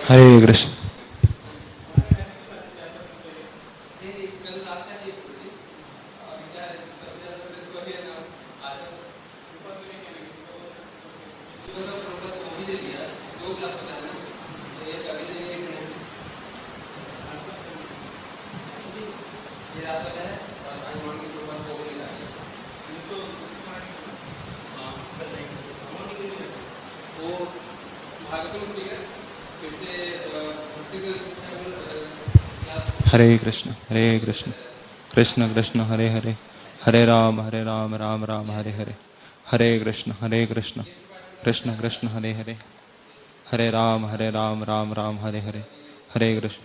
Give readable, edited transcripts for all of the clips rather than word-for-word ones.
हरे कृष्ण। हरे कृष्ण कृष्ण कृष्ण हरे हरे, हरे राम राम राम हरे हरे, हरे कृष्ण कृष्ण कृष्ण हरे हरे, हरे राम राम राम हरे हरे, हरे Krishna.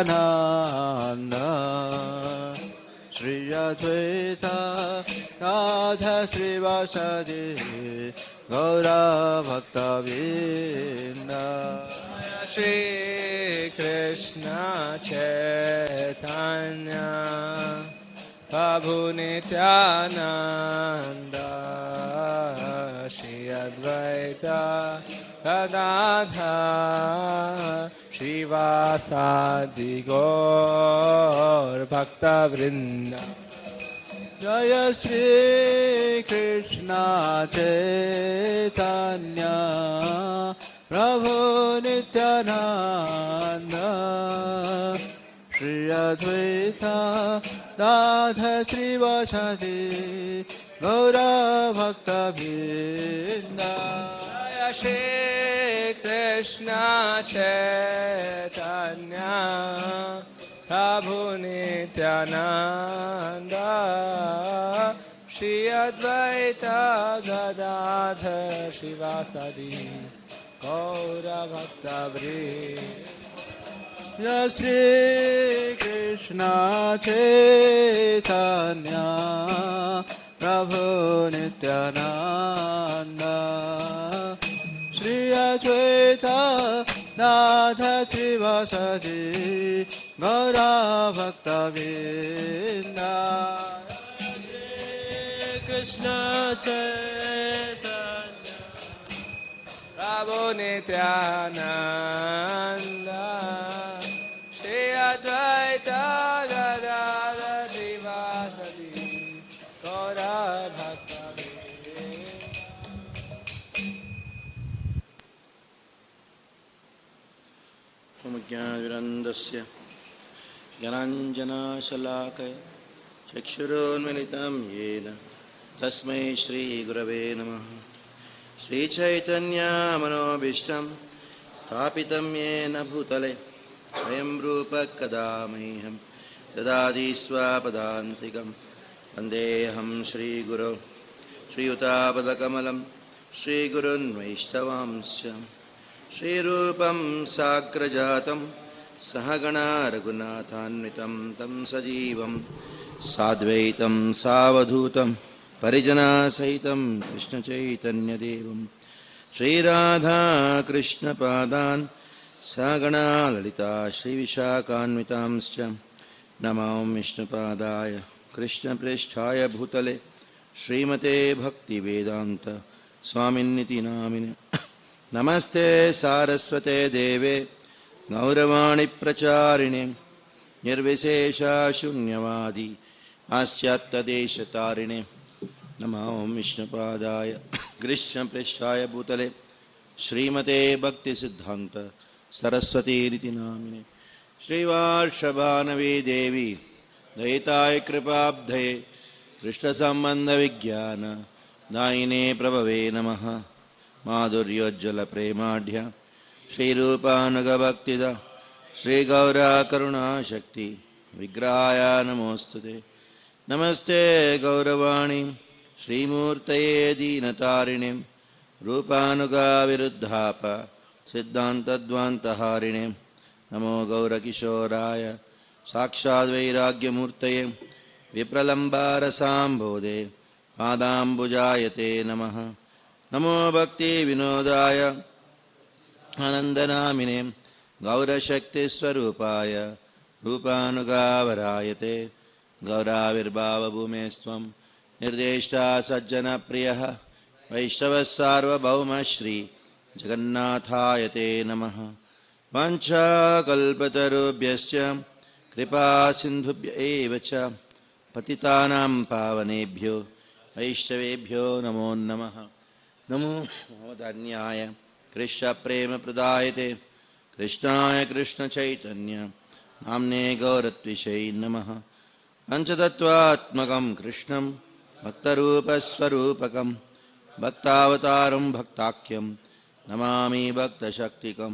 Nanda Shri Advaita Radha श्रीवासदि गौरभक्तवृन्द Shri Krishna Chaitanya Prabhu Nityananda Shri Advaita Gadadhar Shivasadi Gaur Bhakta Vrinda Jaya Shri Krishna Chaitanya Prabhu Nityananda Shri Advaita Gadadhar Shivasadi Gaura Bhakta Vrinda Jaya Shri Krishna Chaitanya Prabhu Nityananda Shri Advaita Gadadhar Shivasadi Gaura Bhakta Vrinda Shri Krishna Chaitanya Prabhu Nityananda Shri Advaita Gadadhar Shivasadi Gaura Bhakta Vrinda Krishna Chaitanya Prabhu Nityananda Shri Advaita Gadadhar Shivasadi Gaura Bhakta ज्ञानविरन्दस्य ज्ञानाञ्जनशलाकय चक्षुरोन्मिलितं येन तस्मै श्रीगुरवे नमः श्रीचैतन्यमनोभीष्टं स्थापितं येन भूतले स्वयं रूप कदा मह्यं ददाति स्वपदान्तिकं वन्देऽहं श्रीगुरो श्रीयुतापदकमलं श्रीगुरुन् वैष्णवांश्च श्रीरूपं साग्रजातं सहगणा रघुनाथान्वितं तं सजीवं साद्वैतं सावधूतं परिजनसहितं कृष्णचैतन्यदेवं श्रीराधाकृष्णपादान् सहगणा ललिता श्रीविशाखान्वितांश्च नमो विष्णुपादाय कृष्णप्रेष्ठाय भूतले श्रीमते भक्तिवेदान्त स्वामिन्निति नामिने नमस्ते सारस्वते देवे गौरवाणी प्रचारिणे निर्विशेषशून्यवादी पाश्चात्यदेशतारिणे नमो विष्णुपादाय कृष्णप्रेष्ठाय भूतले श्रीमते भक्तिसिद्धान्त सरस्वतीरिति नामिने श्रीवार्षभानवी देवी दयिताय कृपाब्धये कृष्णसम्बन्धविज्ञान दायिने प्रभवे नमः माधुर्योज्ज्वलप्रेमाढ्य श्रीरूपानुगभक्तिदा श्रीगौराकरुणाशक्ति विग्रहाय नमोऽस्तुते नमस्ते गौरवाणी श्रीमूर्तये दीनतारिणे रूपानुगाविरुद्धाप सिद्धान्तद्वान्तहारिणे नमो गौरकिशोराय साक्षाद्वैराग्यमूर्तये विप्रलम्बारसाम्भोधे पादाम्बुजायते नमः नमो भक्तिविनोदाय आनन्दनामिने गौरशक्तिस्वरूपाय रूपानुगावरायते गौराविर्भावभूमेस्त्वं निर्देष्टा सज्जनप्रियः वैष्णवसार्वभौमश्री जगन्नाथायते नमः वाञ्छाकल्पतरुभ्यश्च कृपासिन्धुभ्य एव च पतितानां पावनेभ्यो वैष्णवेभ्यो नमो नमः नमो धन्याय कृष्णप्रेमप्रदायते कृष्णाय कृष्णचैतन्य नाम्ने गौरत्विषै नमः पञ्चतत्त्वात्मकं कृष्णं भक्तरूपस्वरूपकं भक्तावतारं भक्ताख्यं नमामि भक्तशक्तिकं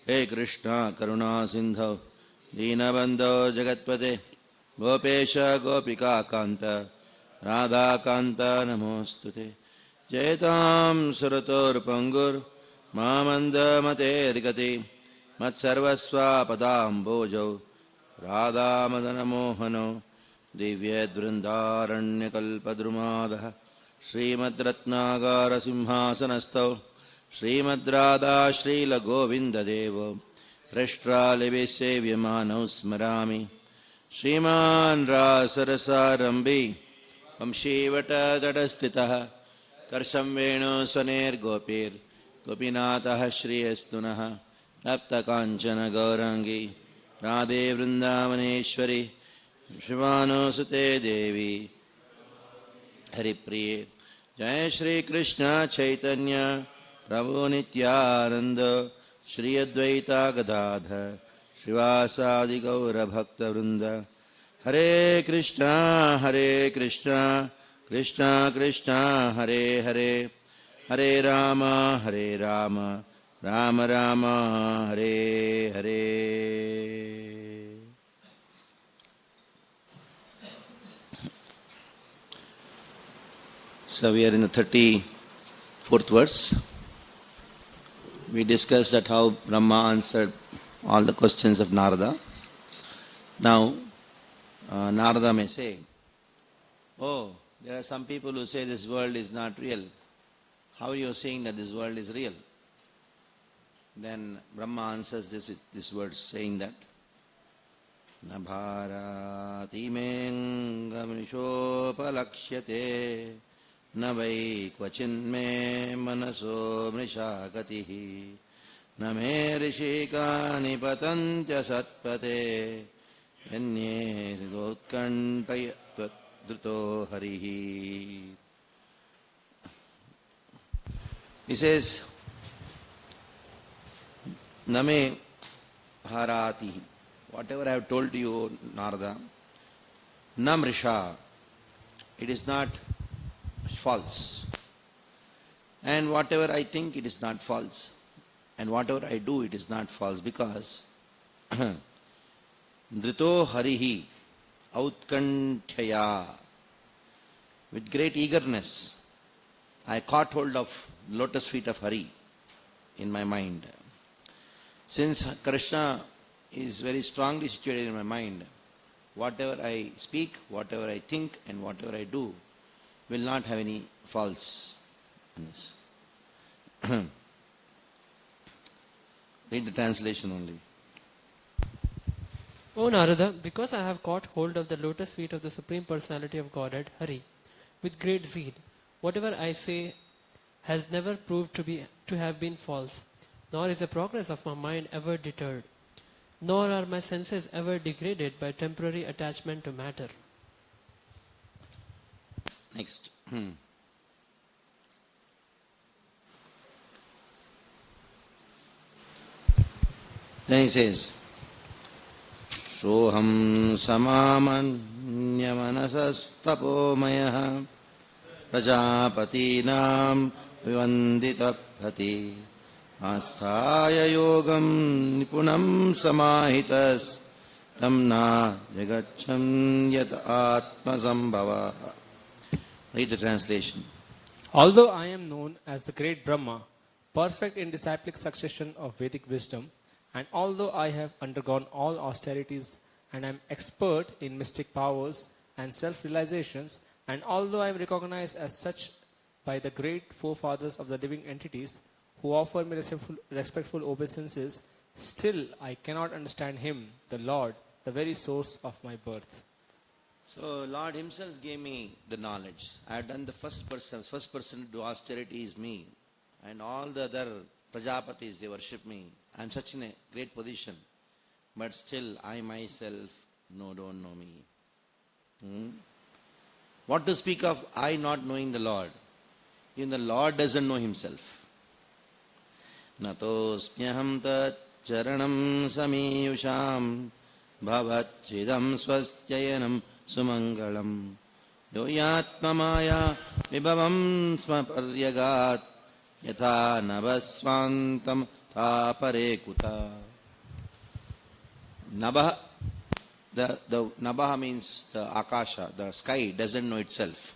हे कृष्ण करुणा सिन्धो दीनबन्धो जगत्पते गोपेश गोपिकान्त राधाकान्त नमोऽस्तुते जयतां सुरतोर्पङ्गुर्मामन्दमतेर्गति मत्सर्वस्वापदाम्बोजौ राधामदनमोहनो दिव्यद्वृन्दारण्यकल्पद्रुमादः श्रीमद्रत्नागारसिंहासनस्थौ श्रीमद्राधा श्रीलगोविन्ददेवो भ्रष्ट्रालिभिः सेव्यमानौ स्मरामि श्रीमान् रासरसारम्भि वंशीवटतटस्थितः कर्षं वेणुस्वनेर्गोपीर्गोपीनाथः श्रियस्तु नः तप्तकाञ्चनगौराङ्गी राधे वृन्दावनेश्वरी शिवानुसुते देवी हरिप्रिये जय श्री कृष्ण चैतन्य प्रभु नित्यानंद श्री अद्वैता गदाधर श्रीवासादि गौर भक्त वृंद हरे Krishna Krishna Krishna Hare Hare Hare Ram Ram Ram Hare Hare. So we are in the 34th verse. We discussed that how Brahma answered all the questions of Narada. Now, Narada may say, oh, there are some people who say this world is not real. How are you saying that this world is real? Then Brahma answers this with these words, saying that, Na bharati mengamnishopalaksyate na vai kvachinme manaso mrishagatihi na me rishikani patantya satpate yanye hridotkantaya tvadruto harihi. He says, Name Bharati, whatever I have told you, Narada, Namrisha, it is not false. And whatever I think, it is not false. And whatever I do, it is not false, because Drito Harihi Outkanthaya, with great eagerness, I caught hold of lotus feet of Hari in my mind. Since Krishna is very strongly situated in my mind, whatever I speak, whatever I think, and whatever I do will not have any falseness. Read the translation only. O Narada, because I have caught hold of the lotus feet of the Supreme Personality of Godhead, Hari, with great zeal, whatever I say has never proved to have been false, nor is the progress of my mind ever deterred, nor are my senses ever degraded by temporary attachment to matter. Next. Then he says, Soham samamanyamanasastapomayah prajapatinam vivanditapati asthaya yogam nipunam samahitas tamna jagacham yat atmasambhava. Read the translation. Although I am known as the great Brahma, perfect in disciplic succession of Vedic wisdom, and although I have undergone all austerities and am expert in mystic powers and self-realizations, and although I am recognized as such by the great forefathers of the living entities who offer me respectful obeisances, still I cannot understand Him, the Lord, the very source of my birth. So Lord Himself gave me the knowledge. I have done the first person to do austerity is me. And all the other Prajapatis, they worship me. I am such in a great position. But still I myself don't know me. What to speak of I not knowing the Lord? Even the Lord doesn't know Himself. Natosmyaham tat charanam samiyusham bhavat chidam swastyayanam sumangalam yoyatma maya vibhavam smaparyagat yatha navasvantam tapare kuta. Nabha, the Nabha means the Akasha, the sky doesn't know itself.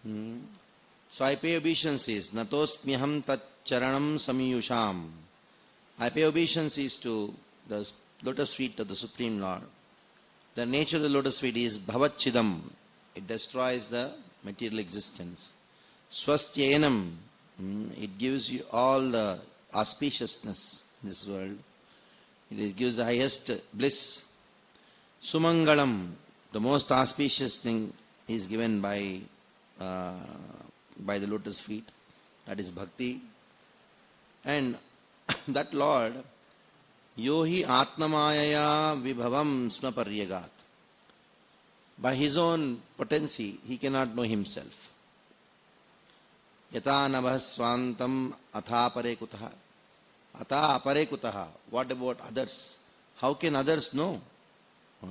So I pay obeisances. Natosmyaham tat charanam samiyusham. I pay obeisances to the lotus feet of the Supreme Lord. The nature of the lotus feet is bhavachidam. It destroys the material existence. Swastyenam. It gives you all the auspiciousness in this world. Gives the highest bliss. Sumangalam. The most auspicious thing is given by the lotus feet. That is bhakti. And that Lord, yohi atmamayaya vibhavam smaparyagat. By his own potency, he cannot know himself. Yata nabha swantam atha pare kutaha. Atha apare kutaha. What about others? How can others know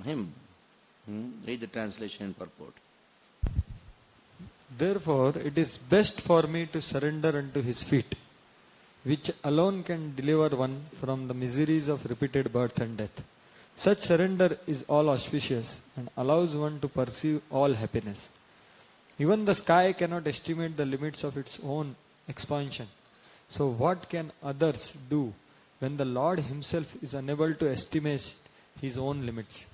him? Read the translation and purport. Therefore, it is best for me to surrender unto his feet, which alone can deliver one from the miseries of repeated birth and death. Such surrender is all auspicious and allows one to perceive all happiness. Even the sky cannot estimate the limits of its own expansion. So what can others do when the Lord himself is unable to estimate his own limits?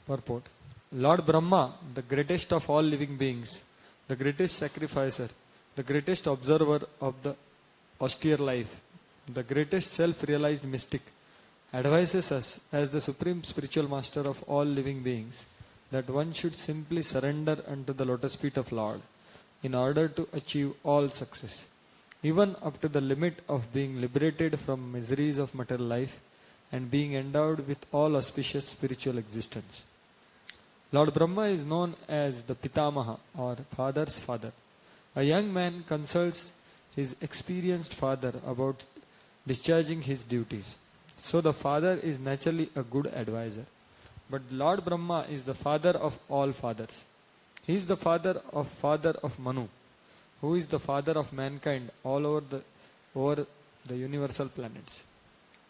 Purport. Lord Brahma, the greatest of all living beings, the greatest sacrificer, the greatest observer of the austere life, the greatest self-realized mystic, advises us as the supreme spiritual master of all living beings that one should simply surrender unto the lotus feet of Lord in order to achieve all success, even up to the limit of being liberated from miseries of material life and being endowed with all auspicious spiritual existence. Lord Brahma is known as the Pitamaha or father's father. A young man consults his experienced father about discharging his duties. So the father is naturally a good advisor. But Lord Brahma is the father of all fathers. He is the father of Manu, who is the father of mankind all over the universal planets.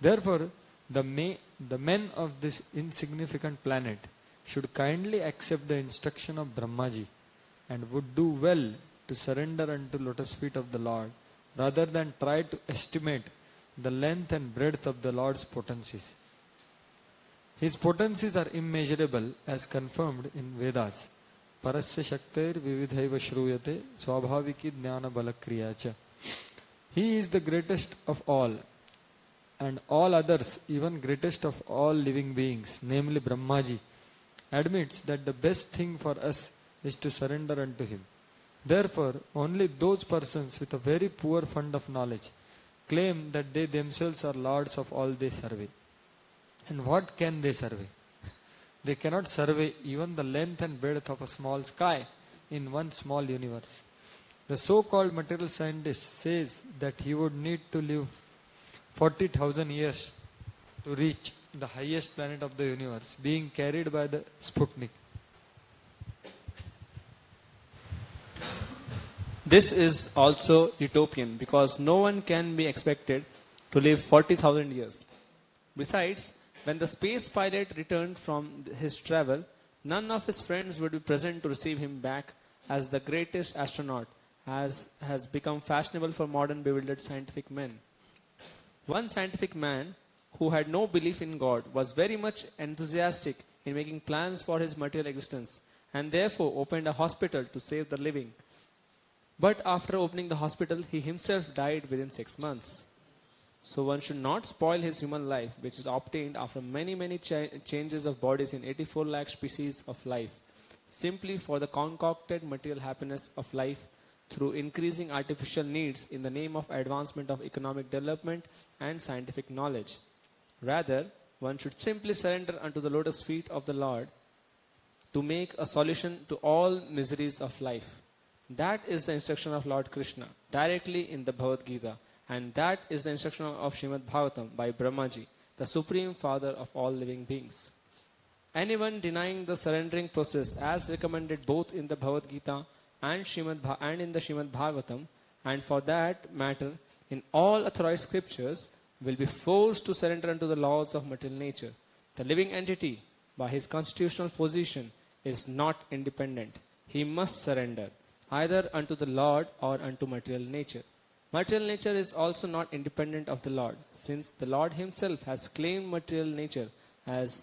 Therefore, the men of this insignificant planet should kindly accept the instruction of Brahmaji and would do well to surrender unto lotus feet of the Lord rather than try to estimate the length and breadth of the Lord's potencies. His potencies are immeasurable as confirmed in Vedas. Parasya shakter vividhaiva shruyate swabhaviki jnana balakriyacha. He is the greatest of all, and all others, even greatest of all living beings, namely Brahmaji, admits that the best thing for us is to surrender unto him. Therefore, only those persons with a very poor fund of knowledge claim that they themselves are lords of all they survey. And what can they survey? They cannot survey even the length and breadth of a small sky in one small universe. The so-called material scientist says that he would need to live 40,000 years to reach the highest planet of the universe, being carried by the Sputnik. This is also utopian because no one can be expected to live 40,000 years. Besides, when the space pilot returned from his travel, none of his friends would be present to receive him back as the greatest astronaut, as has become fashionable for modern bewildered scientific men. One scientific man who had no belief in God was very much enthusiastic in making plans for his material existence and therefore opened a hospital to save the living. But after opening the hospital, he himself died within 6 months. So one should not spoil his human life, which is obtained after many changes of bodies in 84 lakh species of life, simply for the concocted material happiness of life through increasing artificial needs in the name of advancement of economic development and scientific knowledge. Rather, one should simply surrender unto the lotus feet of the Lord to make a solution to all miseries of life. That is the instruction of Lord Krishna directly in the Bhagavad Gita, and that is the instruction of Srimad Bhagavatam by Brahmaji, the supreme father of all living beings. Anyone denying the surrendering process as recommended both in the Bhagavad Gita and in the Srimad Bhagavatam, and for that matter in all authorized scriptures, will be forced to surrender unto the laws of material nature. The living entity, by his constitutional position, is not independent. He must surrender either unto the Lord or unto material nature. Material nature is also not independent of the Lord, since the Lord himself has claimed material nature as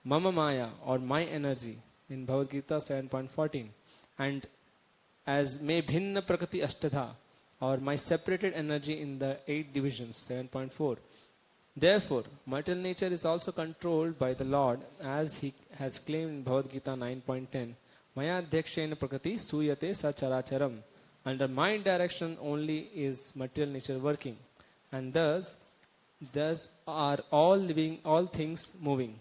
Mama Maya or my energy in Bhagavad Gita 7.14, and as me bhinna prakriti ashtadha or my separated energy in the 8 divisions 7.4. Therefore, material nature is also controlled by the Lord, as he has claimed in Bhagavad Gita 9.10. Maya dhekshena prakriti suyate sacharacharam. Under my direction only is material nature working, and thus are all things moving.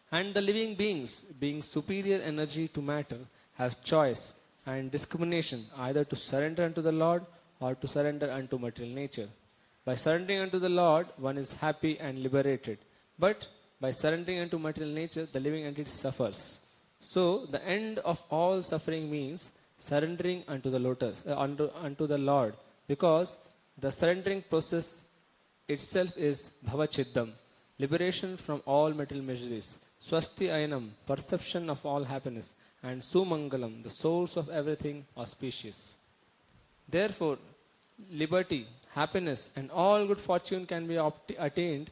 And the living beings, being superior energy to matter, have choice and discrimination either to surrender unto the Lord or to surrender unto material nature. By surrendering unto the Lord, one is happy and liberated. But by surrendering unto material nature, the living entity suffers. So, the end of all suffering means surrendering unto the unto the Lord, because the surrendering process itself is bhavachiddam, liberation from all material miseries, swasti ayanam, perception of all happiness, and sumangalam, the source of everything auspicious. Therefore, liberty, happiness, and all good fortune can be attained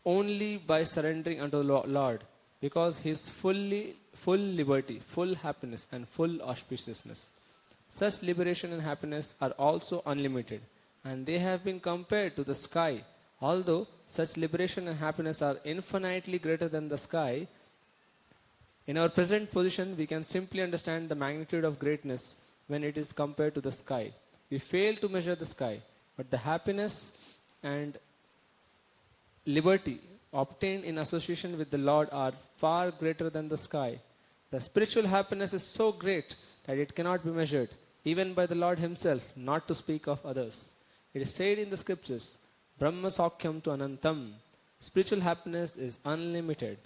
only by surrendering unto the Lord, because He is full liberty, full happiness, and full auspiciousness. Such liberation and happiness are also unlimited, and they have been compared to the sky. Although such liberation and happiness are infinitely greater than the sky, in our present position we can simply understand the magnitude of greatness when it is compared to the sky. We fail to measure the sky, but the happiness and liberty obtained in association with the Lord are far greater than the sky. The spiritual happiness is so great that it cannot be measured, even by the Lord Himself, not to speak of others. It is said in the scriptures, Brahma Saukhyam tu Anantam. Spiritual happiness is unlimited.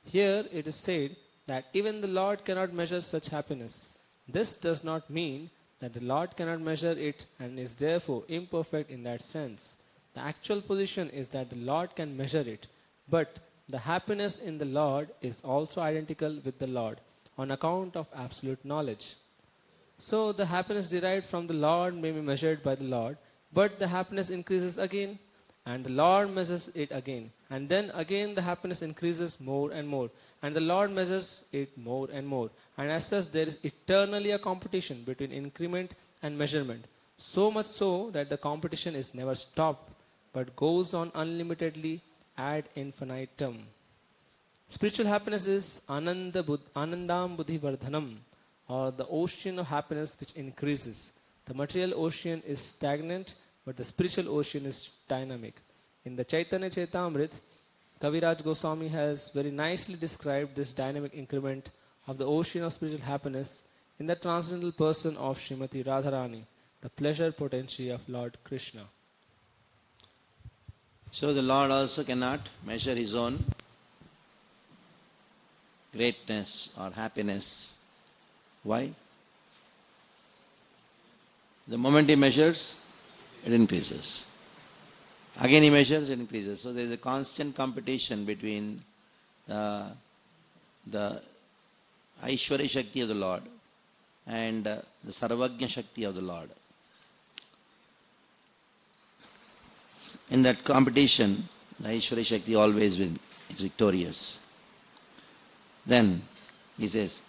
Here it is said that even the Lord cannot measure such happiness. This does not mean that the Lord cannot measure it and is therefore imperfect in that sense. The actual position is that the Lord can measure it, but the happiness in the Lord is also identical with the Lord on account of absolute knowledge. So the happiness derived from the Lord may be measured by the Lord, but the happiness increases again, and the Lord measures it again. And then again the happiness increases more and more, and the Lord measures it more and more. And as such, there is eternally a competition between increment and measurement. So much so that the competition is never stopped, but goes on unlimitedly ad infinitum. Spiritual happiness is anandam buddhi vardhanam, or the ocean of happiness which increases. The material ocean is stagnant, but the spiritual ocean is dynamic. In the Chaitanya Chaitamrit, Kaviraj Goswami has very nicely described this dynamic increment of the ocean of spiritual happiness in the transcendental person of Srimati Radharani, the pleasure potency of Lord Krishna. So the Lord also cannot measure His own greatness or happiness. Why? The moment He measures, it increases. Again He measures, it increases. So there is a constant competition between the Aishwarya Shakti of the Lord and the Sarvagnya Shakti of the Lord. In that competition, the Aishwarya Shakti always is victorious. Then he says,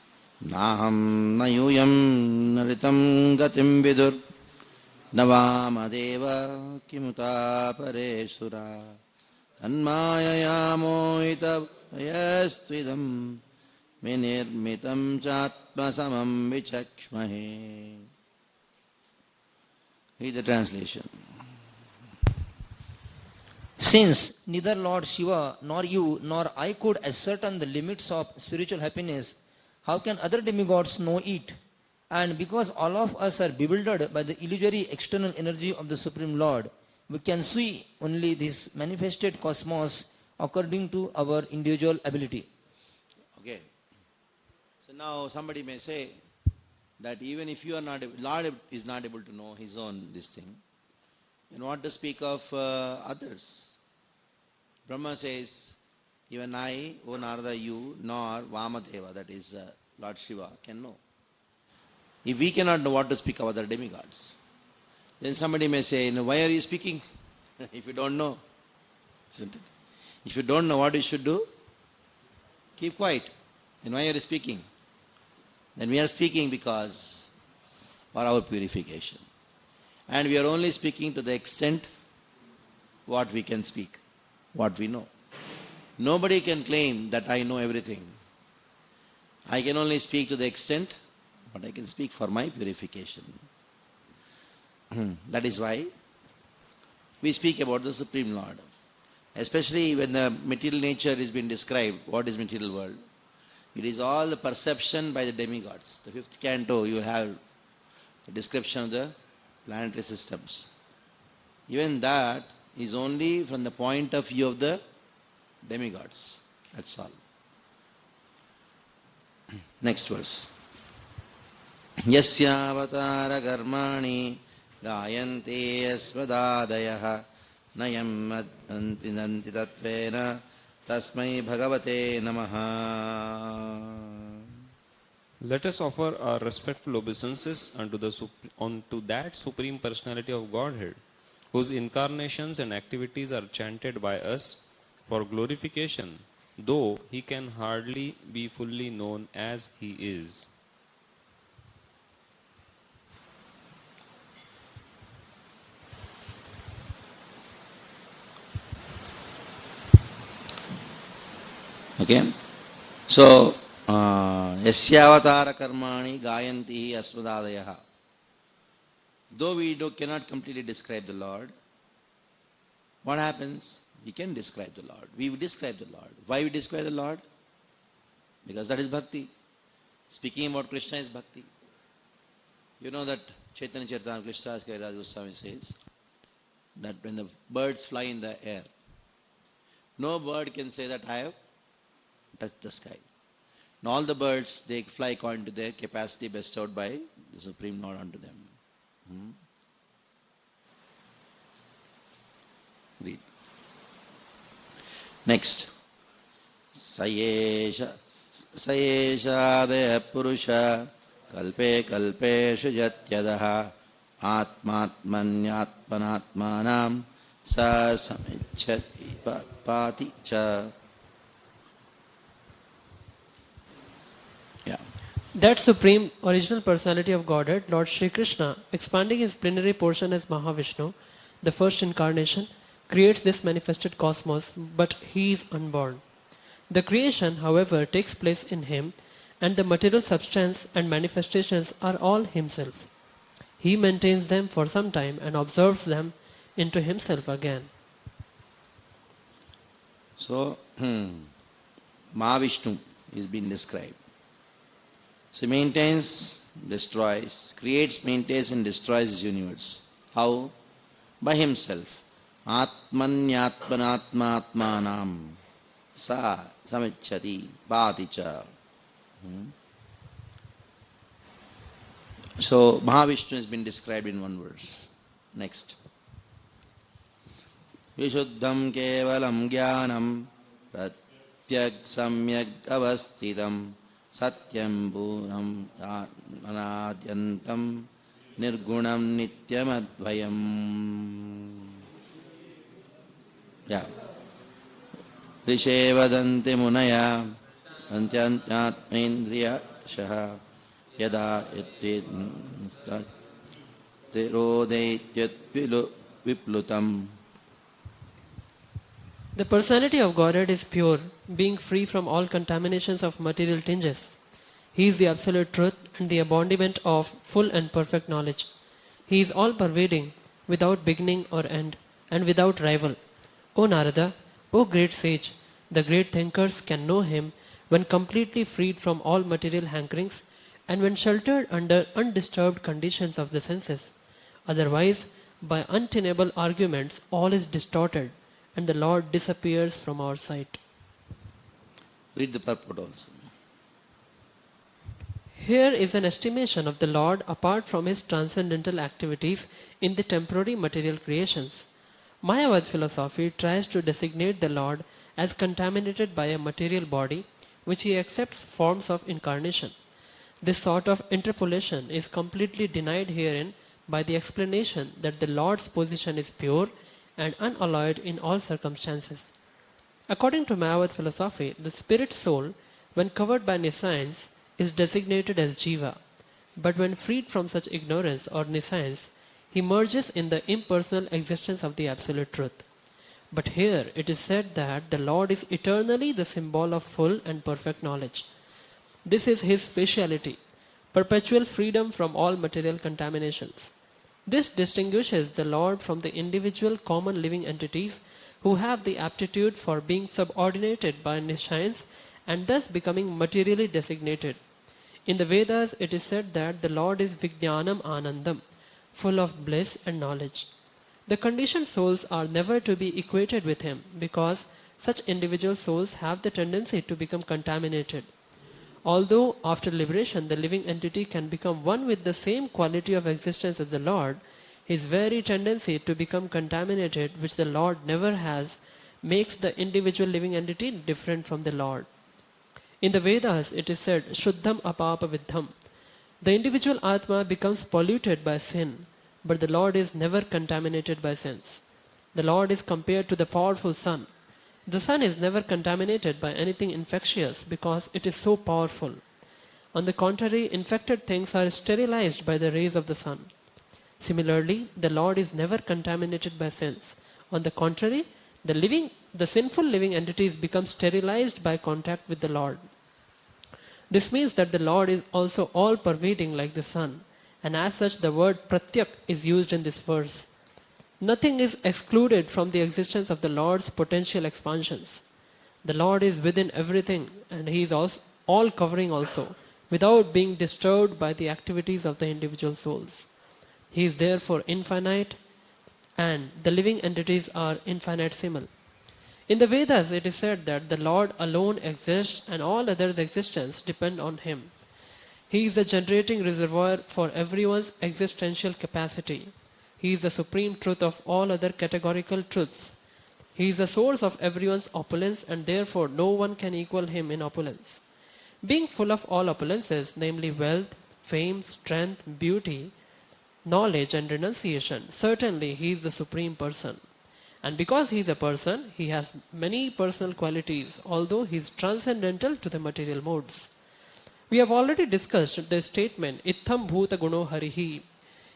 Naham nayuyam naritam gatim vidur navamadeva kimuta paresura tanmayayamo itavayastvidam minirmitam chatma samam vichakshmahe. Read the translation. Since neither Lord Shiva nor you nor I could ascertain the limits of spiritual happiness, how can other demigods know it? And because all of us are bewildered by the illusory external energy of the Supreme Lord, we can see only this manifested cosmos according to our individual ability. Okay. So now somebody may say that even if you are not, Lord is not able to know His own this thing, then what to speak of others? Brahma says, even I, O Narada, you, nor Vamadeva, that is Lord Shiva, can know. If we cannot know, what to speak of other demigods? Then somebody may say, why are you speaking if you don't know? Isn't it? If you don't know what you should do, Keep quiet. Then why are you speaking? Then we are speaking because for our purification. And we are only speaking to the extent what we can speak, what we know. Nobody can claim that I know everything. I can only speak to the extent what I can speak for my purification. That is why we speak about the Supreme Lord. Especially when the material nature is being described, what is material world? It is all the perception by the demigods. The 5th canto, you have a description of the planetary systems. Even that is only from the point of view of the demigods. That's all. Next verse. Yasyavatara karmani gayante asmadadayah nayam vidanti tatvena tasmai bhagavate namaha. Let us offer our respectful obeisances unto that Supreme Personality of Godhead, whose incarnations and activities are chanted by us for glorification, though he can hardly be fully known as he is. Okay? So, Yasyavatara karmani gayanti asmadadayaha. Though we cannot completely describe the Lord, what happens? We can describe the Lord. We will describe the Lord. Why we describe the Lord? Because that is bhakti. Speaking about Krishna is bhakti. You know that Chaitanya Charitamrita Krishna Kaviraj Goswami says that when the birds fly in the air, no bird can say that I have touched the sky. And all the birds, they fly according to their capacity bestowed by the Supreme Lord unto them. Read. Next. Sayesha Daya Purusha Kalpe Kalpeshu Jatyadaha Atmatmanyatmanatmanam Sa Samichyati Pati Cha. That Supreme Original Personality of Godhead, Lord Shri Krishna, expanding his plenary portion as Mahavishnu, the first incarnation, creates this manifested cosmos, but he is unborn. The creation, however, takes place in him, and the material substance and manifestations are all himself. He maintains them for some time and absorbs them into himself again. So, Mahavishnu is being described. So he maintains, destroys, creates, maintains and destroys his universe. How? By himself. Atmanyatmanatmanatmanam sa samichyati bhaticha. So Mahavishnu has been described in one verse. Next. Vishuddham kevalam jnanam pratyak samyak avasthitam Satyam Puram Anadyantam Nirgunam Nityam Advayam. Yeah. Rishevadanti Munaya Antyantmendriya Shaha Yada Tirodaityat Viplutam. The personality of Godhead is pure, being free from all contaminations of material tinges. He is the absolute truth and the embodiment of full and perfect knowledge. He is all-pervading, without beginning or end, and without rival. O Narada, O great sage, the great thinkers can know him when completely freed from all material hankerings and when sheltered under undisturbed conditions of the senses. Otherwise, by untenable arguments, all is distorted, and the Lord disappears from our sight. Read the purport also. Here is an estimation of the Lord apart from his transcendental activities in the temporary material creations. Mayavad philosophy tries to designate the Lord as contaminated by a material body, which he accepts forms of incarnation. This sort of interpolation is completely denied herein by the explanation that the Lord's position is pure and unalloyed in all circumstances. According to Mayavad philosophy, the spirit soul when covered by nescience, is designated as Jiva. But when freed from such ignorance or nescience, he merges in the impersonal existence of the Absolute Truth. But here it is said that the Lord is eternally the symbol of full and perfect knowledge. This is his speciality, perpetual freedom from all material contaminations. This distinguishes the Lord from the individual common living entities who have the aptitude for being subordinated by nescience and thus becoming materially designated. In the Vedas, it is said that the Lord is Vijnanam Anandam, full of bliss and knowledge. The conditioned souls are never to be equated with him because such individual souls have the tendency to become contaminated. Although after liberation the living entity can become one with the same quality of existence as the Lord, his very tendency to become contaminated, which the Lord never has, makes the individual living entity different from the Lord. In the Vedas, it is said, Shuddham apapa vidham. The individual Atma becomes polluted by sin, but the Lord is never contaminated by sins. The Lord is compared to the powerful sun. The sun is never contaminated by anything infectious because it is so powerful. On the contrary, infected things are sterilized by the rays of the sun. Similarly, the Lord is never contaminated by sins. On the contrary, the sinful living entities become sterilized by contact with the Lord. This means that the Lord is also all-pervading like the sun, and as such the word pratyak is used in this verse. Nothing is excluded from the existence of the Lord's potential expansions. The Lord is within everything, and he is also all-covering also, without being disturbed by the activities of the individual souls. He is therefore infinite, and the living entities are infinitesimal. In the Vedas, it is said that the Lord alone exists and all others' existence depend on him. He is the generating reservoir for everyone's existential capacity. He is the supreme truth of all other categorical truths. He is the source of everyone's opulence, and therefore no one can equal him in opulence. Being full of all opulences, namely wealth, fame, strength, beauty, knowledge and renunciation, certainly he is the supreme person. And because he is a person, he has many personal qualities, although he is transcendental to the material modes. We have already discussed the statement, Itham bhuta guno harihi.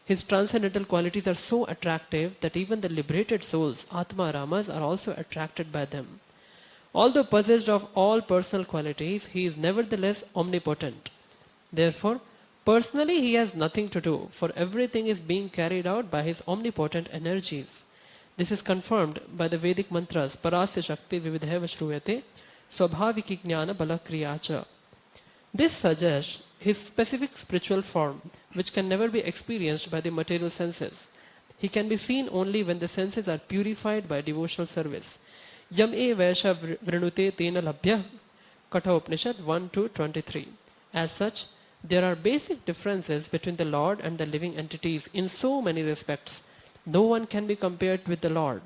His transcendental qualities are so attractive that even the liberated souls, Atma Ramas, are also attracted by them. Although possessed of all personal qualities, he is nevertheless omnipotent. Therefore, personally he has nothing to do, for everything is being carried out by his omnipotent energies. This is confirmed by the Vedic mantras, Parasya Shakti Vividheva Shruyate, Swabhaviki Jnana Bala Kriyacha. This suggests his specific spiritual form, which can never be experienced by the material senses. He can be seen only when the senses are purified by devotional service. Yam e Vaisha Vrinute Tena Labhya, Katha Upanishad 1-23. As such, there are basic differences between the Lord and the living entities in so many respects. No one can be compared with the Lord.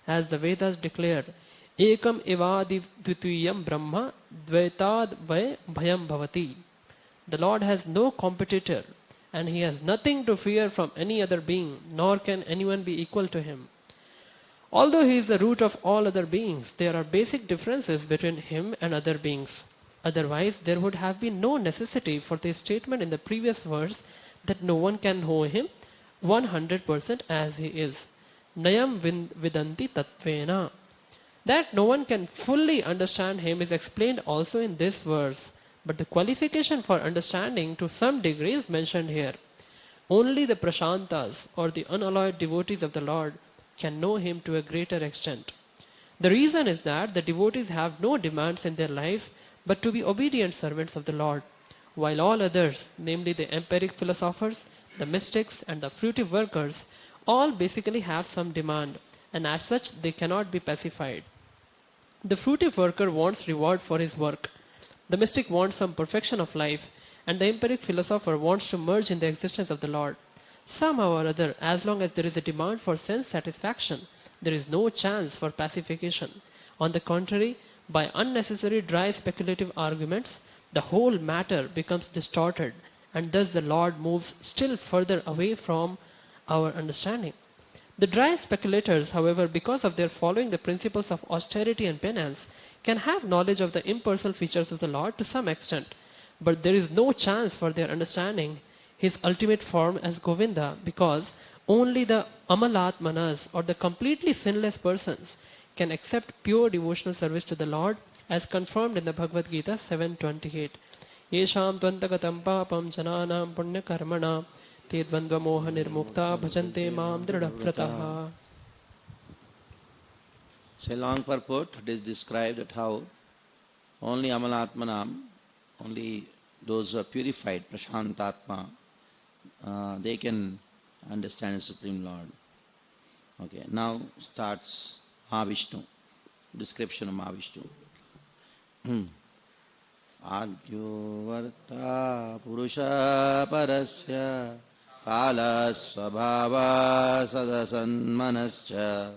As the Vedas declared, Ekam evadi dvitiyam brahma dvaitad vai bhayam bhavati. The Lord has no competitor, and he has nothing to fear from any other being, nor can anyone be equal to him. Although he is the root of all other beings, there are basic differences between him and other beings. Otherwise, there would have been no necessity for the statement in the previous verse that no one can know him 100% as he is. Nayam vidanti tatvena. That no one can fully understand him is explained also in this verse, but the qualification for understanding to some degree is mentioned here. Only the prashantas, or the unalloyed devotees of the Lord, can know him to a greater extent. The reason is that the devotees have no demands in their lives but to be obedient servants of the Lord, while all others, namely the empiric philosophers, the mystics and the fruitive workers, all basically have some demand, and as such they cannot be pacified. The fruitive worker wants reward for his work. The mystic wants some perfection of life, and the empiric philosopher wants to merge in the existence of the Lord. Somehow or other, as long as there is a demand for sense satisfaction, there is no chance for pacification. On the contrary, by unnecessary dry speculative arguments, the whole matter becomes distorted, and thus the Lord moves still further away from our understanding. The dry speculators, however, because of their following the principles of austerity and penance, can have knowledge of the impersonal features of the Lord to some extent, but there is no chance for their understanding his ultimate form as Govinda, because only the Amalatmanas, or the completely sinless persons, can accept pure devotional service to the Lord, as confirmed in the Bhagavad Gita 7:28. Yesham tvantagatam papam jananam punya karmana te dvandva moha nirmukta bhajante mam dridhavrataha. It's a long purport. It is described that how only Amalatmanam, only those who are purified, Prashantatma, they can understand the Supreme Lord. Okay, now starts Mahavishnu, description of Mahavishnu. Adyo varta purusha parasya kala svabhava sadasanmanascha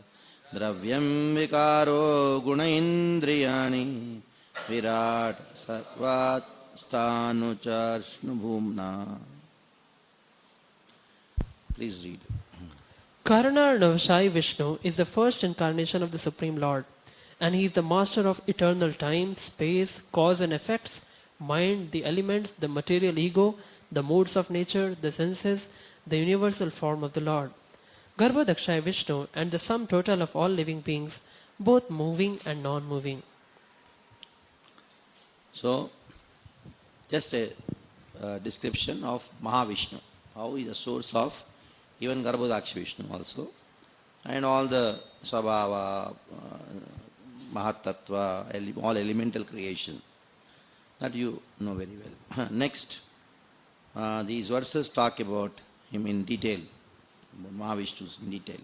dravyam vikaro gunaindriyani virat sarvat sthanucharshnu bhumna. Please read. Karana Navashai Vishnu is the first incarnation of the Supreme Lord, and he is the master of eternal time, space, cause and effects, mind, the elements, the material ego, the modes of nature, the senses, the universal form of the Lord. Garbhodakshai Vishnu and the sum total of all living beings, both moving and non-moving. So, just a description of Mahavishnu, how he is the source of even Garbhodakshi Vishnu also, and all the Svabhava, Mahatattva, all elemental creation, that you know very well. Next, these verses talk about him in detail, about Mahavishnu in detail.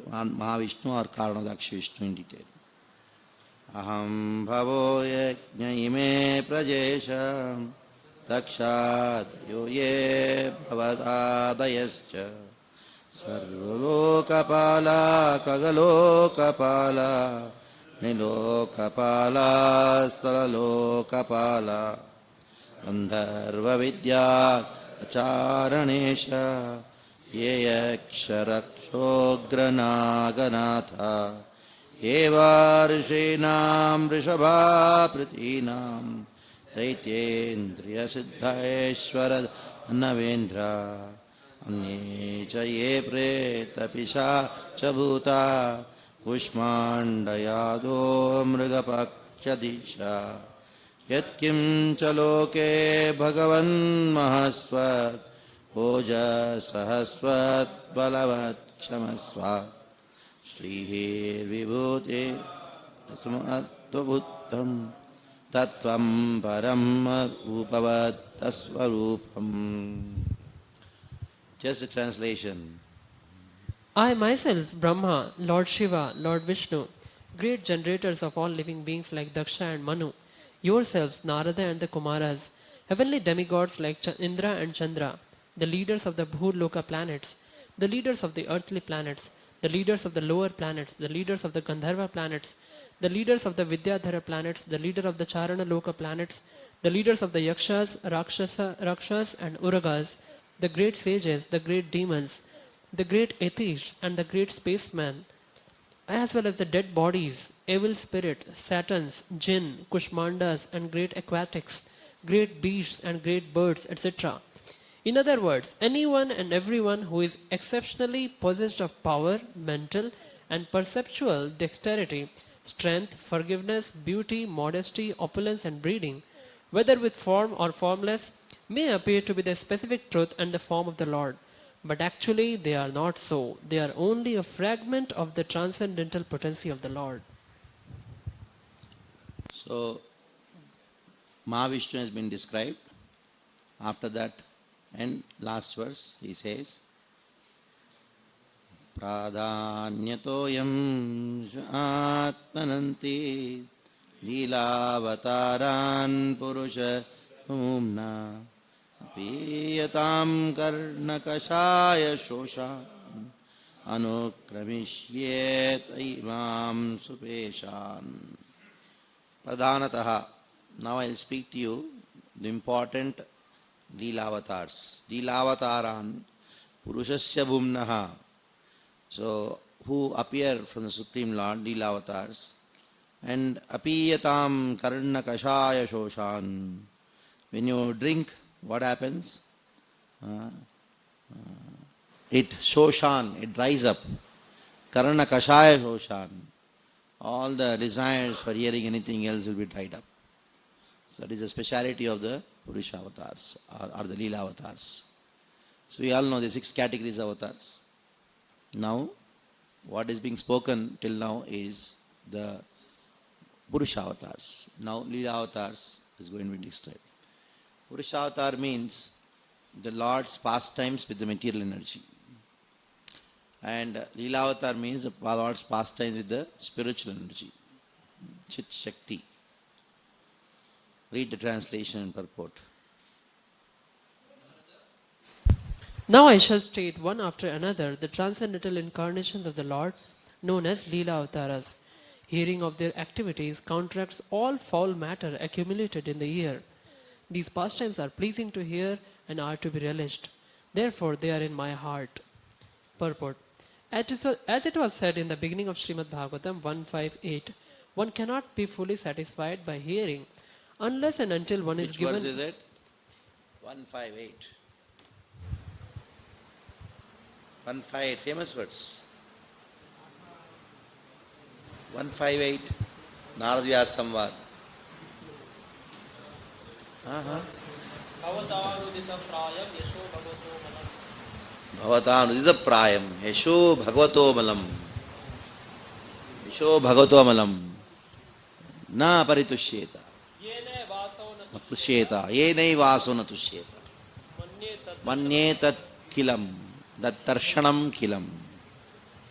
Mahavishnu or Karanodakshi Vishnu in detail. Aham bhavo yajna ime prajesha takshadayo ye bhavadadayascha sarvalokapala kagalokapala nilokapala stalalokapala gandharva vidya acharanesha ye yaksharakshograнаганатha evarsheenam rishabhapratinam Daitendriya Siddhaeshwara Navendra Anye cha ye preta pisha chabhuta Kushmandayado mrigapakshadisha Yatkim chaloke bhagavan mahasvat Oja sahasvat balavat kshamasvat Srihir vibhuti asmattvabhuttam Tattvam param rupavat tasvarupam. Just a translation. I myself, Brahma, Lord Shiva, Lord Vishnu, great generators of all living beings like Daksha and Manu, yourselves, Narada and the Kumaras, heavenly demigods like Indra and Chandra, the leaders of the Bhurloka planets, the leaders of the earthly planets, the leaders of the lower planets, the leaders of the Gandharva planets, the leaders of the Vidyadhara planets, the leader of the Charana Loka planets, the leaders of the Yakshas, Rakshas and Uragas, the great sages, the great demons, the great atheists and the great spacemen, as well as the dead bodies, evil spirits, satans, jinn, kushmandas and great aquatics, great beasts and great birds, etc. In other words, anyone and everyone who is exceptionally possessed of power, mental and perceptual dexterity, strength, forgiveness, beauty, modesty, opulence and breeding, whether with form or formless, may appear to be the specific truth and the form of the Lord. But actually they are not so. They are only a fragment of the transcendental potency of the Lord. So, Mahavishnu has been described. After that, and last verse, he says, Pradhanyatoyam atmananti Leelavataran Purusha Mumna Piyatam Karnakashaya Shosha Anukramishyet Imam Supeshan. Pradhanataha. Now I will speak to you the important Leelavatars. Leelavataran Purushasya Bhumnaha. So, who appear from the Supreme Lord, Leela avatars. And Apiyatam Karna Kashaya Shoshan. When you drink, what happens? It Shoshan, it dries up. Karna Kashaya Shoshan. All the desires for hearing anything else will be dried up. So that is the speciality of the Purusha avatars or the Leela avatars. So we all know the 6 categories of avatars. Now, what is being spoken till now is the Purusha avatars. Now, Leela avatars is going to be described. Purusha avatar means the Lord's pastimes with the material energy. And Leela avatar means the Lord's pastimes with the spiritual energy. Chit Shakti. Read the translation and purport. Now I shall state one after another the transcendental incarnations of the Lord, known as Leela Avataras. Hearing of their activities counteracts all foul matter accumulated in the ear. These pastimes are pleasing to hear and are to be relished. Therefore they are in my heart. Purport. As it was said in the beginning of Srimad Bhagavatam 158, one cannot be fully satisfied by hearing unless and until one is given... Which verse is it? 158. 158, famous words. 158, Narad Vyas Samvad. Bhavatanudita prayam, yesho bhagavato malam. Yesho bhagavato malam. Na paritushyeta. Natushyeta. Yenai vaso natushyeta. Manyetat kilam. That darshanam kilam.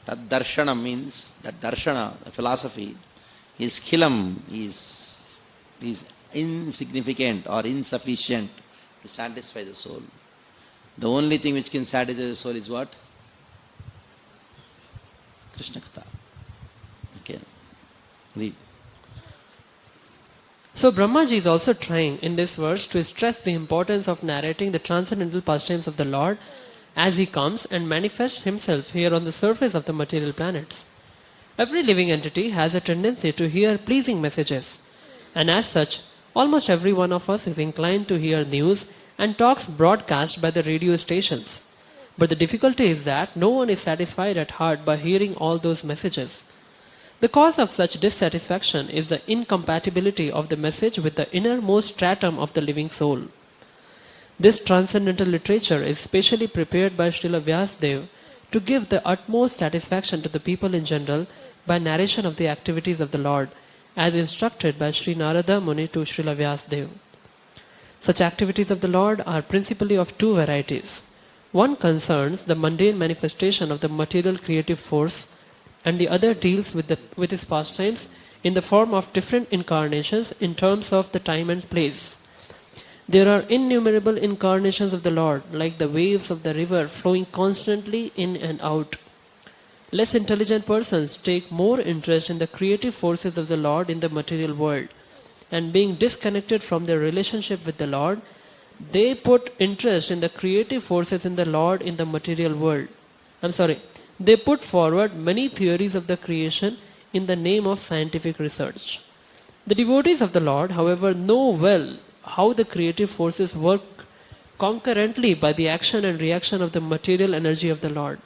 That darshana means, that darshana, the philosophy, is kilam, is insignificant or insufficient to satisfy the soul. The only thing which can satisfy the soul is what? Krishna Katha. Okay. Read. So Brahmaji is also trying in this verse to stress the importance of narrating the transcendental pastimes of the Lord as he comes and manifests himself here on the surface of the material planets. Every living entity has a tendency to hear pleasing messages, and as such, almost every one of us is inclined to hear news and talks broadcast by the radio stations. But the difficulty is that no one is satisfied at heart by hearing all those messages. The cause of such dissatisfaction is the incompatibility of the message with the innermost stratum of the living soul. This transcendental literature is specially prepared by Srila Vyasadeva to give the utmost satisfaction to the people in general by narration of the activities of the Lord, as instructed by Sri Narada Muni to Srila Vyasadeva. Such activities of the Lord are principally of 2 varieties. One concerns the mundane manifestation of the material creative force, and the other deals with his pastimes in the form of different incarnations in terms of the time and place. There are innumerable incarnations of the Lord, like the waves of the river flowing constantly in and out. Less intelligent persons take more interest in the creative forces of the Lord in the material world, and being disconnected from their relationship with the Lord, they put interest in the creative forces in the Lord in the material world. They put forward many theories of the creation in the name of scientific research. The devotees of the Lord, however, know well how the creative forces work concurrently by the action and reaction of the material energy of the Lord.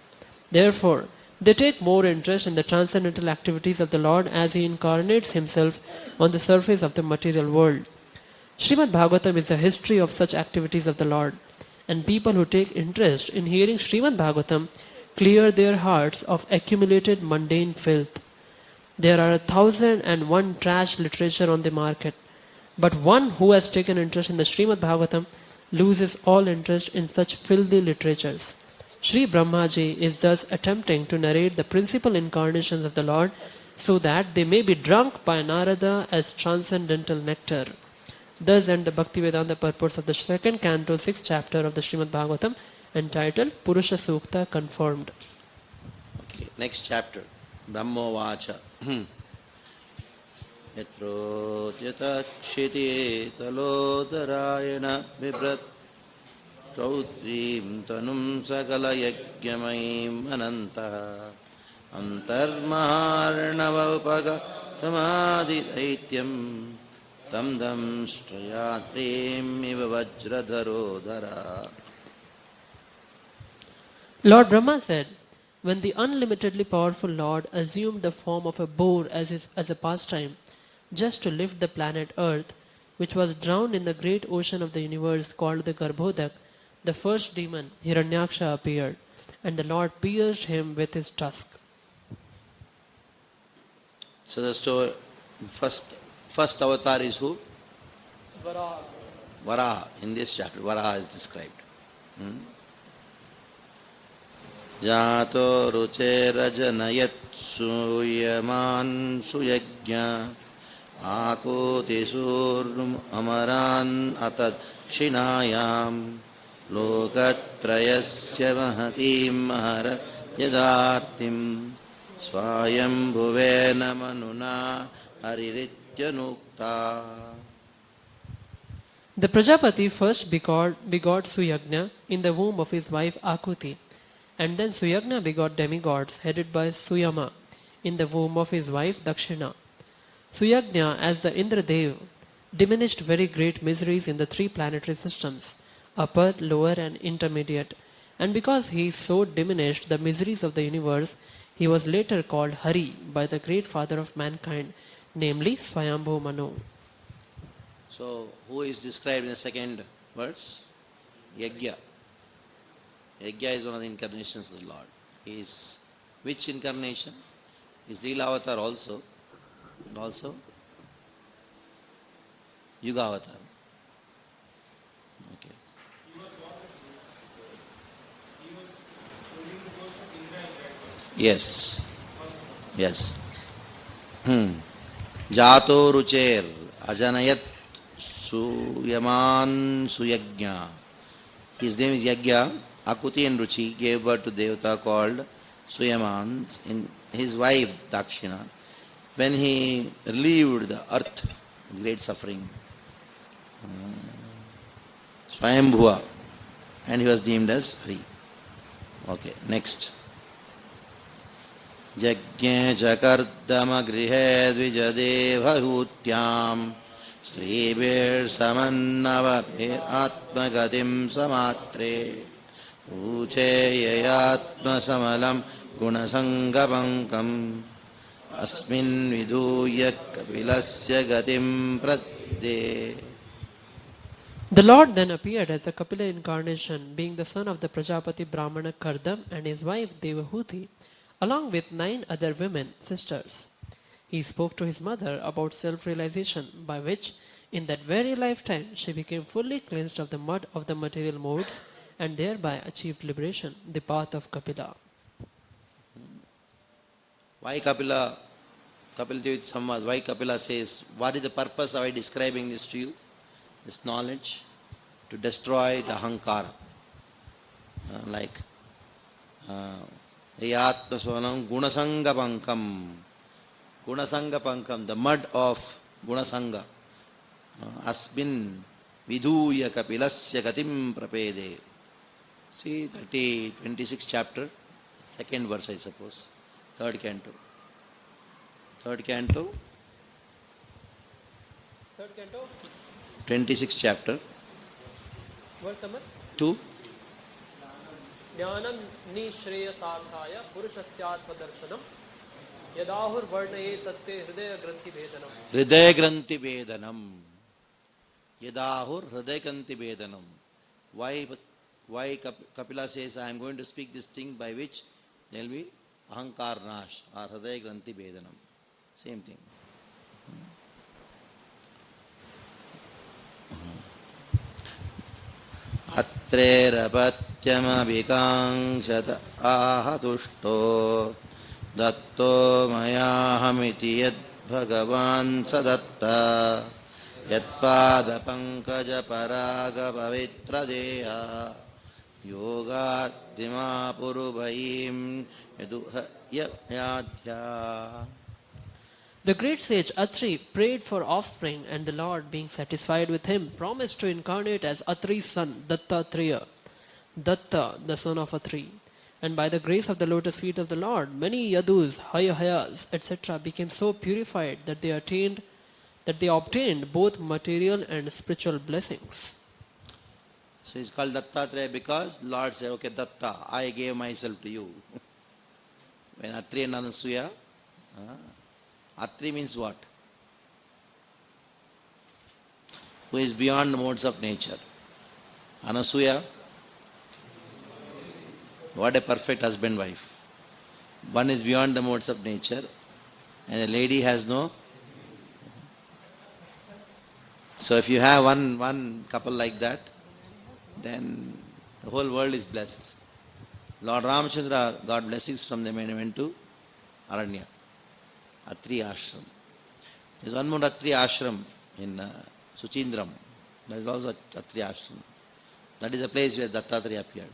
Therefore, they take more interest in the transcendental activities of the Lord as he incarnates himself on the surface of the material world. Srimad Bhagavatam is a history of such activities of the Lord, and people who take interest in hearing Srimad Bhagavatam clear their hearts of accumulated mundane filth. There are 1,001 trash literature on the market, but one who has taken interest in the Srimad Bhagavatam loses all interest in such filthy literatures. Sri Brahmaji is thus attempting to narrate the principal incarnations of the Lord so that they may be drunk by Narada as transcendental nectar. Thus end the Bhaktivedanta purports of the second canto, 6th chapter of the Srimad Bhagavatam, entitled Purusha Sukta Confirmed. Okay, next chapter. Brahmo Vacha. Yatro Jata Kshiti Talodarayana Vibrat रौद्रीं तनुं सकलयज्ञमयीम् अनन्तः अन्तर्महार्णवोपगतमादिदैत्यम् तं दंष्ट्रयात्रीमिव वज्रधरोधरा. Lord Brahma said, when the unlimitedly powerful Lord assumed the form of a boar as a pastime, just to lift the planet Earth, which was drowned in the great ocean of the universe called the Garbhodak, the first demon, Hiranyaksha, appeared, and the Lord pierced him with his tusk. So the story, first avatar is who? Varaha. In this chapter, Varaha is described. Jato rucherajanayat suyaman suyajna akuti surrum amaran atad kshinayam lokatrayasya mahatim mahara yadartim swayam bhuvena manuna harirityanukta. The Prajapati first begot Suyagna in the womb of his wife Akuti, and then Suyagna begot demigods headed by Suyama in the womb of his wife Dakshina. Suyagna, as the Indradev, diminished very great miseries in the three planetary systems, upper, lower and intermediate, and because he so diminished the miseries of the universe, he was later called Hari by the great father of mankind, namely Swayambhu Manu. So, who is described in the second verse? Yajna. Yajna is one of the incarnations of the Lord. He is which incarnation? Is Leela Avatar also? And also Yuga Avatar. Okay. Yes. Yes. Jato Rucher Ajanayat Suyaman Suyajna. His name is Yajna. Akuti and Ruchi gave birth to Devata called Suyaman, in his wife Dakshina. When he relieved the earth, great suffering, Swayambhuva, and he was deemed as Hari. Okay, next. Jagye Jakardama Grihe Dvijadevahutyaam Sribir Samannavapir Atmagatim Samatre Uche Yayatma Samalam Gunasangapankam Asmin Viduya Kapilasya Gatim Pradde. The Lord then appeared as a Kapila incarnation, being the son of the Prajapati Brahmana Kardam and his wife Devahuti, along with 9 other women, sisters. He spoke to his mother about self-realization, by which, in that very lifetime, she became fully cleansed of the mud of the material modes and thereby achieved liberation, the path of Kapila. Why Kapila? Kapila Samvad. Why Kapila says, what is the purpose of I describing this to you? This knowledge? To destroy the Ahankara. Yatma Swanam Gunasangapankam. Gunasangapankam, the mud of Gunasanga. Asmin Viduya Kapilasya Gatim Prapede. See, 26th chapter, 2nd verse, I suppose. 3rd canto. 3rd canto. 26th chapter. Verse number 2. Jnanam nishreyasarthaya purushasyaatma darshanam yadahur varnaye tatte hridaya granthi bhedanam. Hridaya granthi bhedanam. Yadahur hridaya granthi bhedanam. Why Kapila says, I am going to speak this thing by which there will be Ahankar Nash or Hridaya Granthi Bhedanam. Same thing. Atrerapatyama vikangshata ahatushto datto mayahamiti yad bhagavan sadatta yatpada pankaja paraga pavitra deha yoga dima purubhaim yadhya. The great sage Atri prayed for offspring, and the Lord, being satisfied with him, promised to incarnate as Atri's son, Dattatreya, Datta, the son of Atri. And by the grace of the lotus feet of the Lord, many Yadus, Hayahayas, etc. became so purified that they obtained both material and spiritual blessings. So he's called Dattatreya because Lord said, okay, Datta, I gave myself to you. When Atri and Anasuya, Atri means what? Who is beyond the modes of nature. Anasuya, what a perfect husband-wife. One is beyond the modes of nature and a lady has no. So if you have one couple like that, then the whole world is blessed. Lord Ramchandra got blessings from them and he went to Aranya, Atri Ashram. There is one more Atri Ashram in Suchindram. There is also Atri Ashram. That is a place where Dattatreya appeared.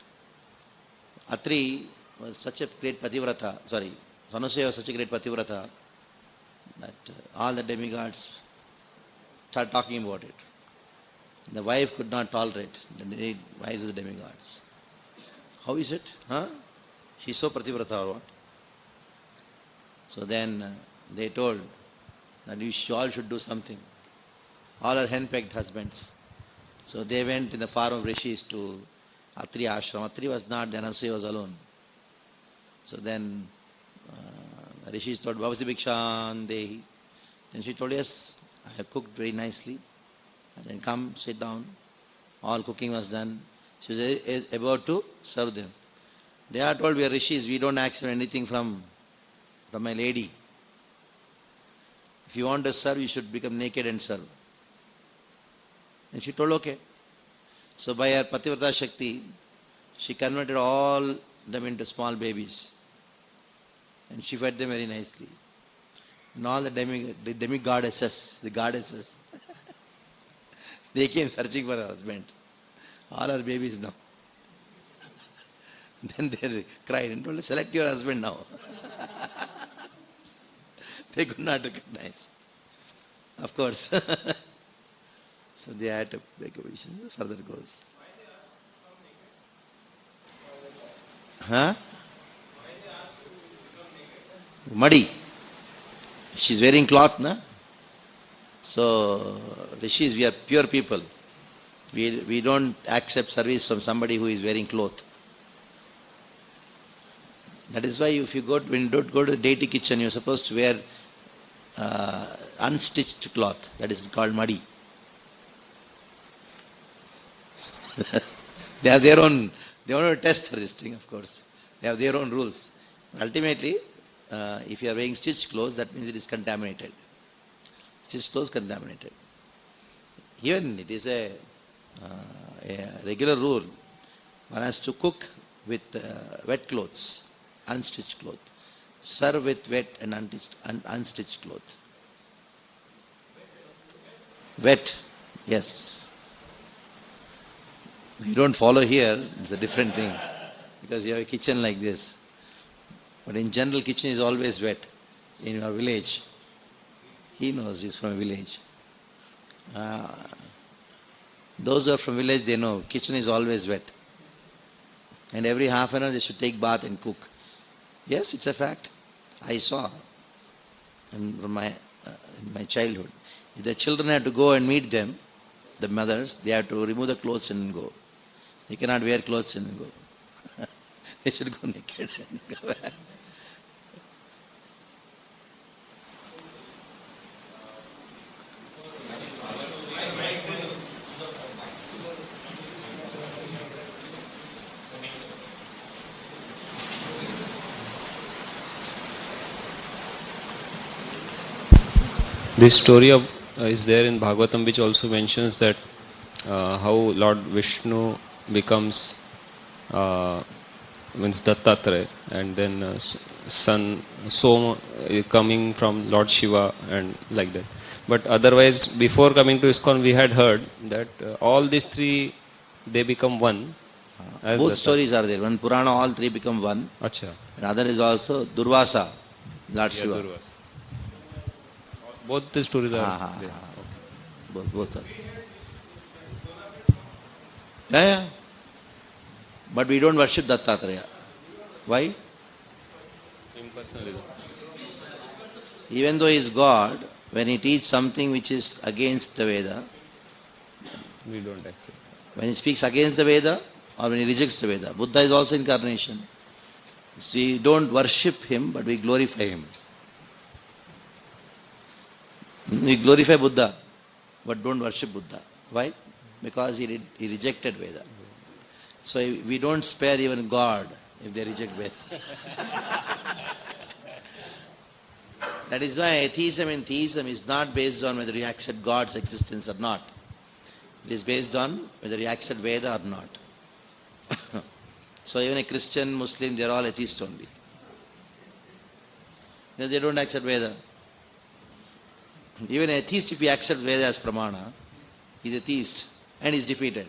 Atri was such a great pativrata, Anasuya was such a great pativrata that all the demigods started talking about it. The wife could not tolerate the wives of the demigods. How is it? She's so pativrata or what? So then they told that you all should do something. All are henpecked husbands. So they went in the form of rishis to Atri ashram. Atri was not, then Anasuya was alone. So then rishis told, Bhavasi Bhikshan Dehi. Then she told, yes, I have cooked very nicely. And then come, sit down. All cooking was done. She was about to serve them. They are told, we are rishis, we don't accept anything from my lady. If you want to serve, you should become naked and serve. And she told, okay. So by her Pativrata Shakti, she converted all them into small babies. And she fed them very nicely. And all the demigoddesses, they came searching for her husband. All her babies now. Then they cried and told, select your husband now. They could not recognize. Of course. So they had to make a vision. Further goes. Muddy. She's wearing cloth, na? So, rishis, we are pure people. We don't accept service from somebody who is wearing cloth. That is why if you when you don't go to the deity kitchen, you're supposed to wear unstitched cloth. That is called muddy. They have their own, they want to test for this thing, of course. They have their own rules. Ultimately, if you are wearing stitched clothes, that means it is contaminated. Stitched clothes contaminated. Even it is a regular rule. One has to cook with wet clothes, unstitched cloth. Serve with wet and unstitched cloth. Wet, yes. You don't follow here, it's a different thing. Because you have a kitchen like this. But in general, kitchen is always wet. In your village, he knows he's from a village. Those who are from village, they know kitchen is always wet. And every half an hour they should take bath and cook. Yes, it's a fact. I saw in my childhood. If the children had to go and meet them, the mothers, they have to remove the clothes and go. They cannot wear clothes and go. They should go naked and go back. This story is there in Bhagavatam, which also mentions that how Lord Vishnu becomes means Dattatreya, and then son Soma coming from Lord Shiva and like that. But otherwise, before coming to ISKCON, we had heard that all these three, they become one. Both stories are there. One Purana, all three become one. Acha. Another is also Durvasa, Lord Shiva. Durvasa. Both the stories are there. Both are. Yeah. But we don't worship Dattatreya. Why? Impersonalism. Even though he is God, when he teaches something which is against the Veda, We don't accept. when he speaks against the Veda or when he rejects the Veda, Buddha is also incarnation. So we don't worship him, but we glorify him. We glorify Buddha, but don't worship Buddha. Why? Because he rejected Veda. So we don't spare even God if they reject Veda. That is why atheism and theism is not based on whether you accept God's existence or not. It is based on whether you accept Veda or not. So even a Christian, Muslim, they are all atheists only. Because they don't accept Veda. Even an atheist, if he accepts Veda as Pramana, he is a theist and is defeated.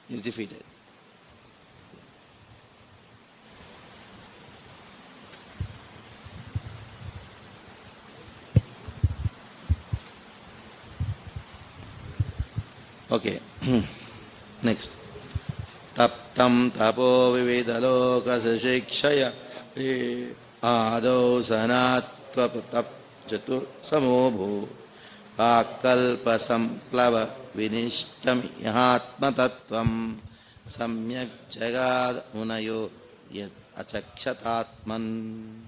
He is defeated. Okay. Next. Taptam tapo vivedaloka sashikshaya ado sanatva tap jatu samobho pakalpa samplava vinishtam yahatma tattvam samyak jagad munayo yad achakshatatman.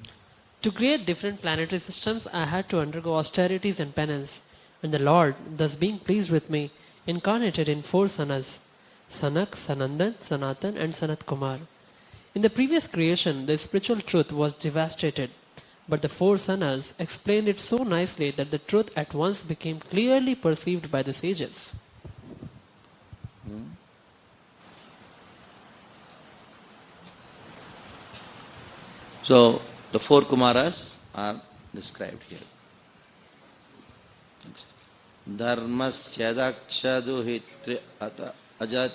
To create different planetary systems, I had to undergo austerities and penance. And the Lord, thus being pleased with me, incarnated in 4 Sanas: Sanak, Sanandan, Sanatan and Sanat Kumar. In the previous creation, the spiritual truth was devastated, but the 4 Sanas explained it so nicely that the truth at once became clearly perceived by the sages. So, the 4 Kumaras are described here. Next. Dharmasya dakshaduhitri ajat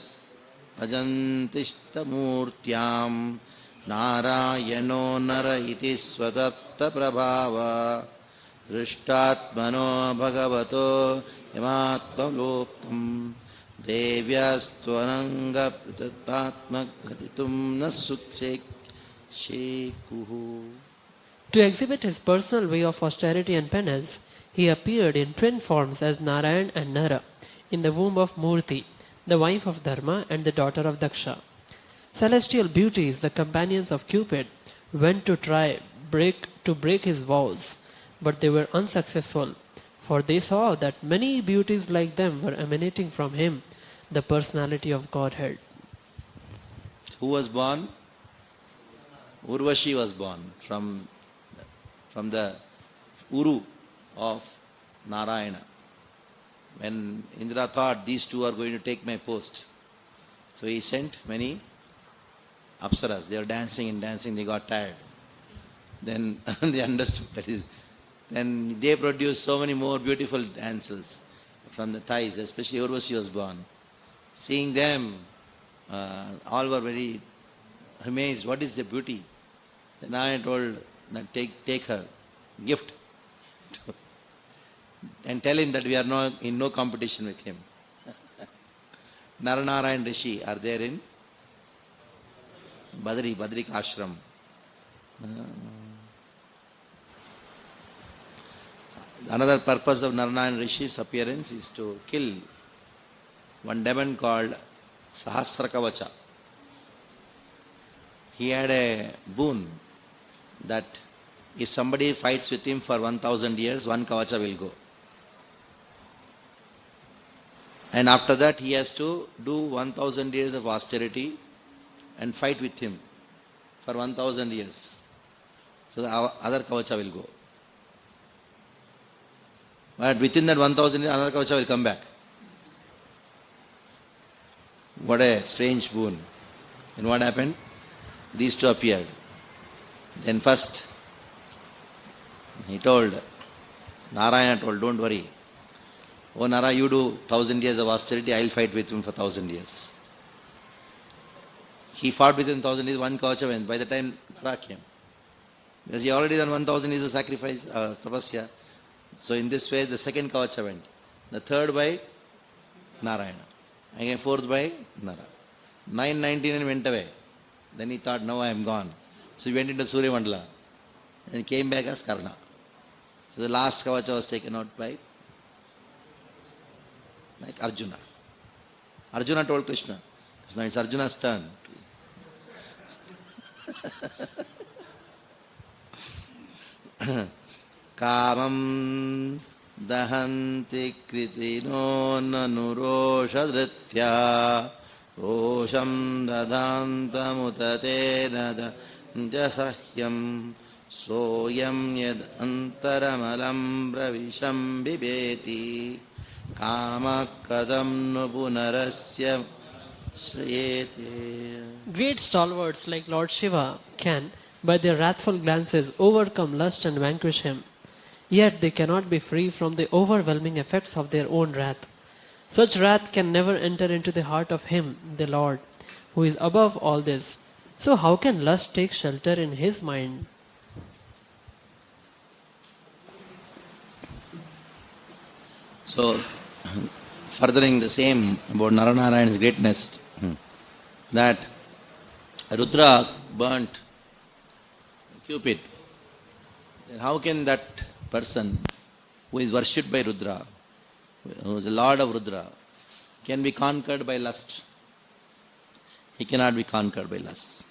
ajantistamurtyam narayano nara iti svatapta prabhava drishtatmano bhagavato yamatma loptam devyastvananga pritatatma gratitum nasutsek shekuhu. To exhibit his personal way of austerity and penance, he appeared in twin forms as Narayan and Nara in the womb of Murti, the wife of Dharma and the daughter of Daksha. Celestial beauties, the companions of Cupid, went to break his vows, but they were unsuccessful, for they saw that many beauties like them were emanating from him, the personality of Godhead. Who was born? Urvashi was born from the Uru of Narayana. When Indra thought these two are going to take my post, so he sent many apsaras. They were dancing and dancing, they got tired. Then they understood that is. Then they produced so many more beautiful damsels from the thighs, especially Urvashi was born. Seeing them, all were very amazed. What is the beauty? Then Narayana told, take her, gift. And tell him that we are in no competition with him. Naranara and Rishi are there in Badrik Ashram. Another purpose of Narana and Rishi's appearance is to kill one demon called Sahasrakavacha. He had a boon that if somebody fights with him for 1000 years, 1 kavacha will go. And after that, he has to do 1000 years of austerity and fight with him for 1000 years. So the other kavacha will go. But within that 1000 years, another kavacha will come back. What a strange boon. Then what happened? These two appeared. Then first, Narayana told, don't worry. Oh Nara, you do 1000 years of austerity, I will fight with him for 1000 years. He fought with him 1000 years, 1 kavacha went. By the time Nara came, because he already done 1000 years of sacrifice, tapasya. So in this way, the second kavacha went. The third by Narayana. Again, fourth by Nara. 999 went away. Then he thought, now I am gone. So he went into Surya Mandala and came back as Karna. So the last kavacha was taken out by like Arjuna. Arjuna told Krishna, now it's Arjuna's turn. Kamam dahanti kritino nanurosha rosham dadantamutate nadanjasahyam soyam yad antaramalam bravisham bibeti kamakadam nupunarasya shriyete. Great stalwarts like Lord Shiva can, by their wrathful glances, overcome lust and vanquish him. Yet they cannot be free from the overwhelming effects of their own wrath. Such wrath can never enter into the heart of him, the Lord, who is above all this. So how can lust take shelter in his mind? So, furthering the same about Naranarayan's greatness, that Rudra burnt Cupid. Then how can that person who is worshipped by Rudra, who is the Lord of Rudra, can be conquered by lust? He cannot be conquered by lust.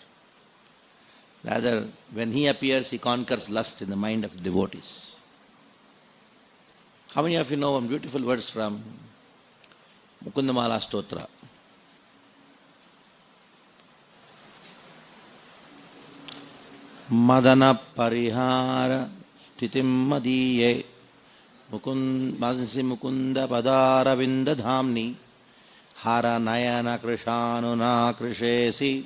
Rather, when he appears, he conquers lust in the mind of the devotees. How many of you know one beautiful verse from Mukundamala Stotra? Madana parihara titim madiye mukunda padara vinda dhamni hara nayana krishanu na krishesi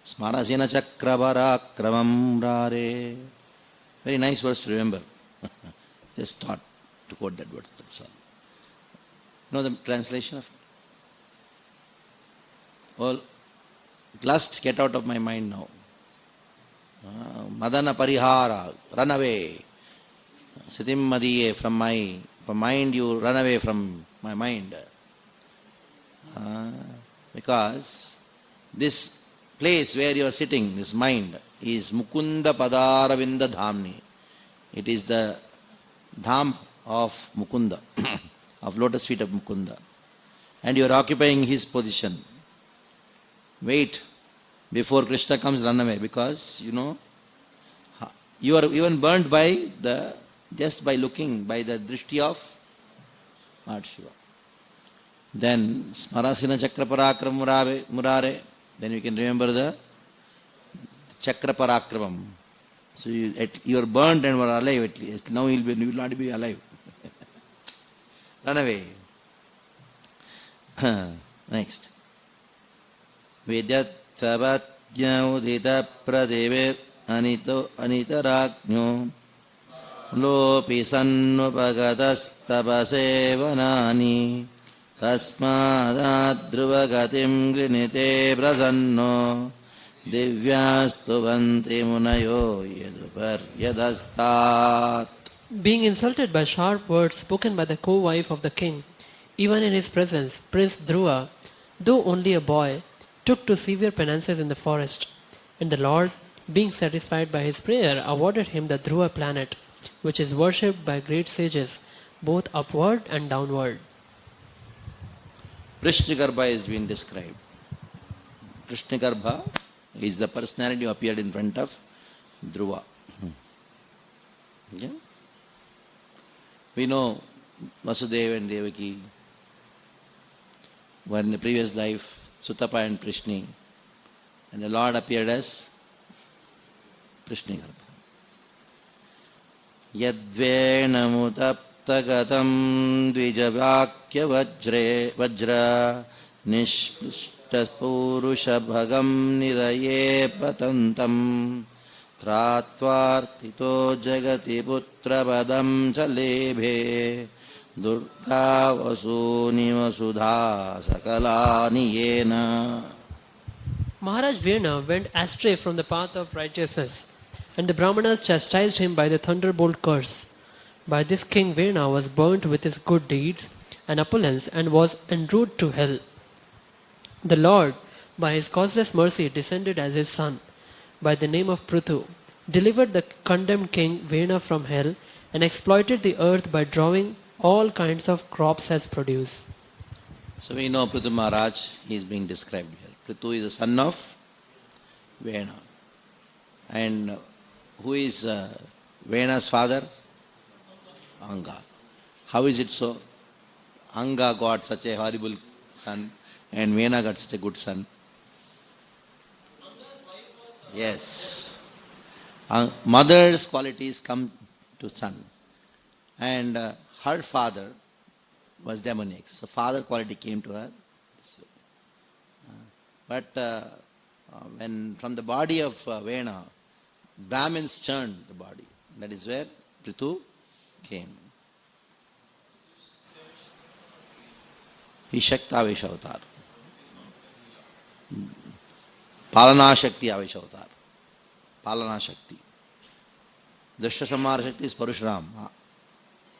smarasina chakravara kramam rare. Very nice verse to remember. Just thought to quote that verse, that's all. Know the translation of it? Well, lust, get out of my mind now. Madana parihara, run away. Sitim madiye, from my mind you run away from my mind. Because this place where you are sitting, this mind, is Mukunda Padaravinda Dhamni. It is the dham of Mukunda, of lotus feet of Mukunda. And you are occupying his position. Wait. Before Krishna comes, run away, because you are even burnt by just by looking, by the drishti of Lord Shiva. Then Smarasina Chakra Parakram Murare, then you can remember the Chakra Parakramam. So you are burnt and were alive at least. Now you will not be alive. Run away. Next. Vedyat Savatyaudita Pradevir Anitaragno Lopi Sannupagatas Tapasevanani Tasmadadruvagatim Grinite Prasanno Divyastuvanti Munayo Yedupar Yadastat. Being insulted by sharp words spoken by the co-wife of the king, even in his presence, Prince Dhruva, though only a boy, took to severe penances in the forest, and the Lord, being satisfied by his prayer, awarded him the Dhruva planet, which is worshipped by great sages, both upward and downward. Krishnagarbha is being described. Krishnagarbha is the personality who appeared in front of Dhruva. Okay? We know Vasudeva and Devaki were in the previous life Sutapa and Prishni, and the Lord appeared as Krishnagarbha. Yadvena mutaptagatam dvijavakya vajra nishpushta purusha bhagam niraye patantam tratvartito jagati putra padam chalebhe Durga vasuni vasudha sakalani yena. Maharaj Virna went astray from the path of righteousness, and the Brahmanas chastised him by the thunderbolt curse. By this King Virna was burnt with his good deeds and opulence and was en route to hell. The Lord, by his causeless mercy, descended as his son, by the name of Prithu, delivered the condemned king Vena from hell, and exploited the earth by drawing all kinds of crops as produce. So we know Prithu Maharaj, he is being described here. Prithu is the son of Vena. And who is Vena's father? Anga. How is it so? Anga got such a horrible son and Vena got such a good son. Yes. Mother's qualities come to son. And her father was demonic. So father quality came to her. But when from the body of Vena, Brahmins churned the body. That is where Prithu came. He Shakta Avesh Avatar. Palana Shakti Avesh Avatar. Palana Shakti. Drashya Samhara Shakti is Parashuram.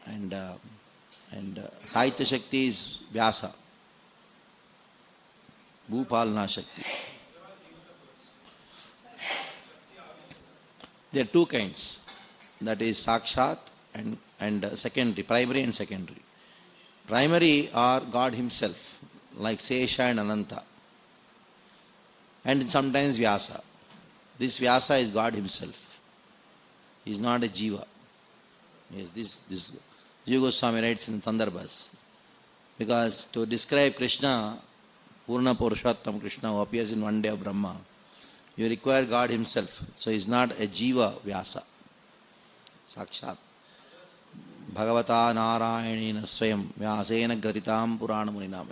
And Sahitya Shakti is Vyasa. Bhupalana Shakti. There are two kinds. That is Sakshat and secondary, primary and secondary. Primary are God himself, like Sesha and Ananta. And sometimes Vyasa. This Vyasa is God himself. He is not a Jiva. Yes, this Jiva Goswami writes in Sandarbhas. Because to describe Krishna, Purna Purushottam Krishna, who appears in one day of Brahma, you require God himself. So he is not a Jiva Vyasa. Sakshat. Bhagavata Narayanina Swayam Vyasena Gratitam Purana Muninam.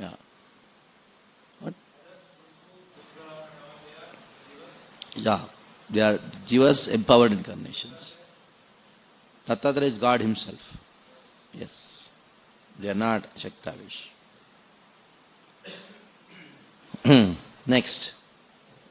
What? Yeah. They are Jivas empowered incarnations. Tattva is God himself. Yes. They are not Shaktavish. Next.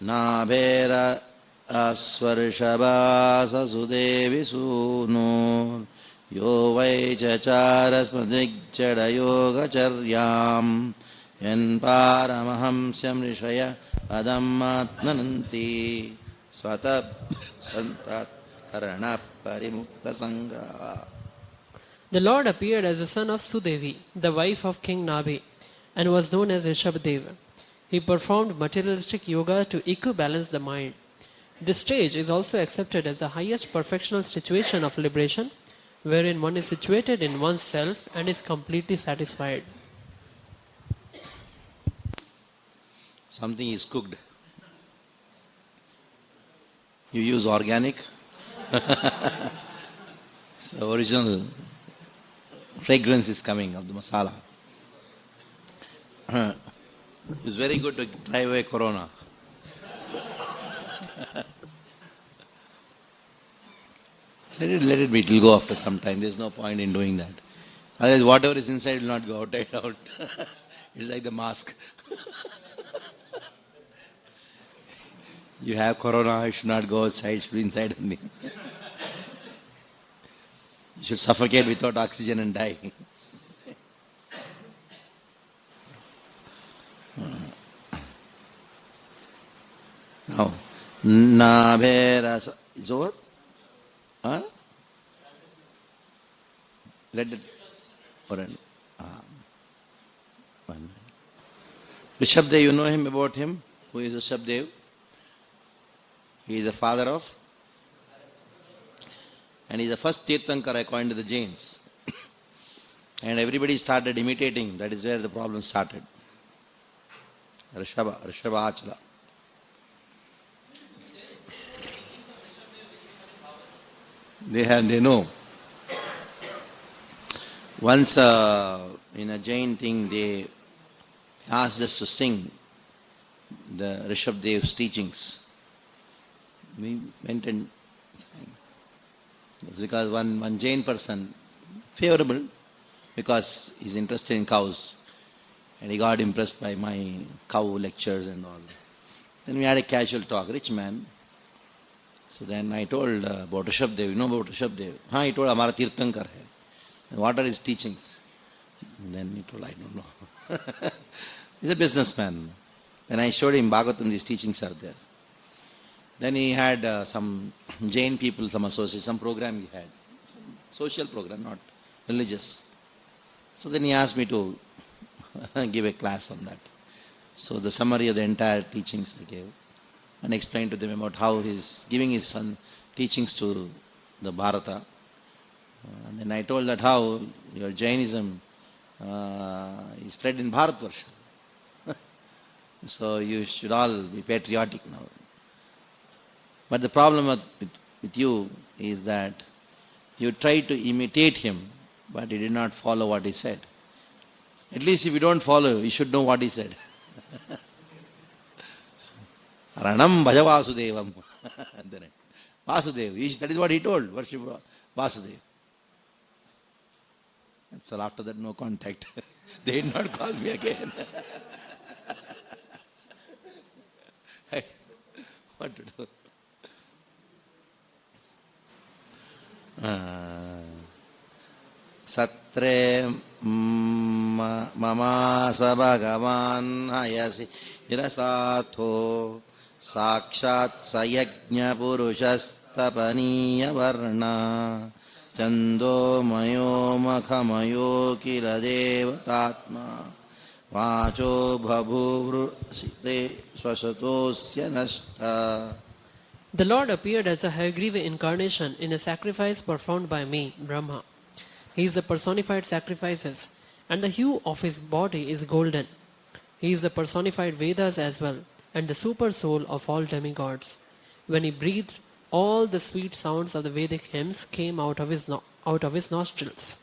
Nabhera Asvarshabasa Sudevi Sunur Yo Vai Chacharas Madrikchada Yoga Charyam Yan Paramahamsyam Rishaya Adamatmananti Swatab Santat Karana Parimukta Sangha. The Lord appeared as the son of Sudevi, the wife of King Nabhi, and was known as Rishabhdeva. He performed materialistic yoga to equibalance the mind. This stage is also accepted as the highest perfectional situation of liberation, wherein one is situated in oneself and is completely satisfied. Something is cooked. You use organic. So original fragrance is coming of the masala. It's very good to drive away corona. Let it be. It will go after some time. There's no point in doing that. Otherwise, whatever is inside will not go outside out. It's like the mask. You have corona, it should not go outside, it should be inside only. You should suffocate without oxygen and die. Now, Nabhera, it's over? Huh? Let it, or one. Rishabdev, you know him, about him? Who is Rishabdev? He is the father of, and he is the first Tirthankara according to the Jains. And everybody started imitating. That is where the problem started. Rishabhachala. They know. Once in a Jain thing, they asked us to sing the Rishabdev's teachings. We went and sang. It's because one Jain person, favorable, because he's interested in cows, and he got impressed by my cow lectures and all. Then we had a casual talk, rich man. So then I told about Rishabdev, you know about Rishabdev? He told, Hamara Tirthankar hai. And what are his teachings? And then he told, I don't know. He's a businessman. When I showed him Bhagavatam, these teachings are there. Then he had some Jain people, some association, some program he had. Social program, not religious. So then he asked me to give a class on that. So the summary of the entire teachings I gave and explained to them about how he's giving his son teachings to the Bharata. And then I told that how your Jainism is spread in Bharatvarsha. So you should all be patriotic now. But the problem with you is that you tried to imitate him, but you did not follow what he said. At least if you don't follow, you should know what he said. Ranam bhaja Vasudevam. Vasudev, that is what he told, worship Vasudev. So after that, no contact. They did not call me again. What to do? Satre mama sabhagavan hayasi irasatho sakshat sayajna purushastapaniya varna chando mayo makhamayo kila devatatma vacho bhabhuvrusite swasatosya nashta. The Lord appeared as a Hayagriva incarnation in a sacrifice performed by me, Brahma. He is the personified sacrifices, and the hue of his body is golden. He is the personified Vedas as well, and the super soul of all demigods. When he breathed, all the sweet sounds of the Vedic hymns came out of his nostrils.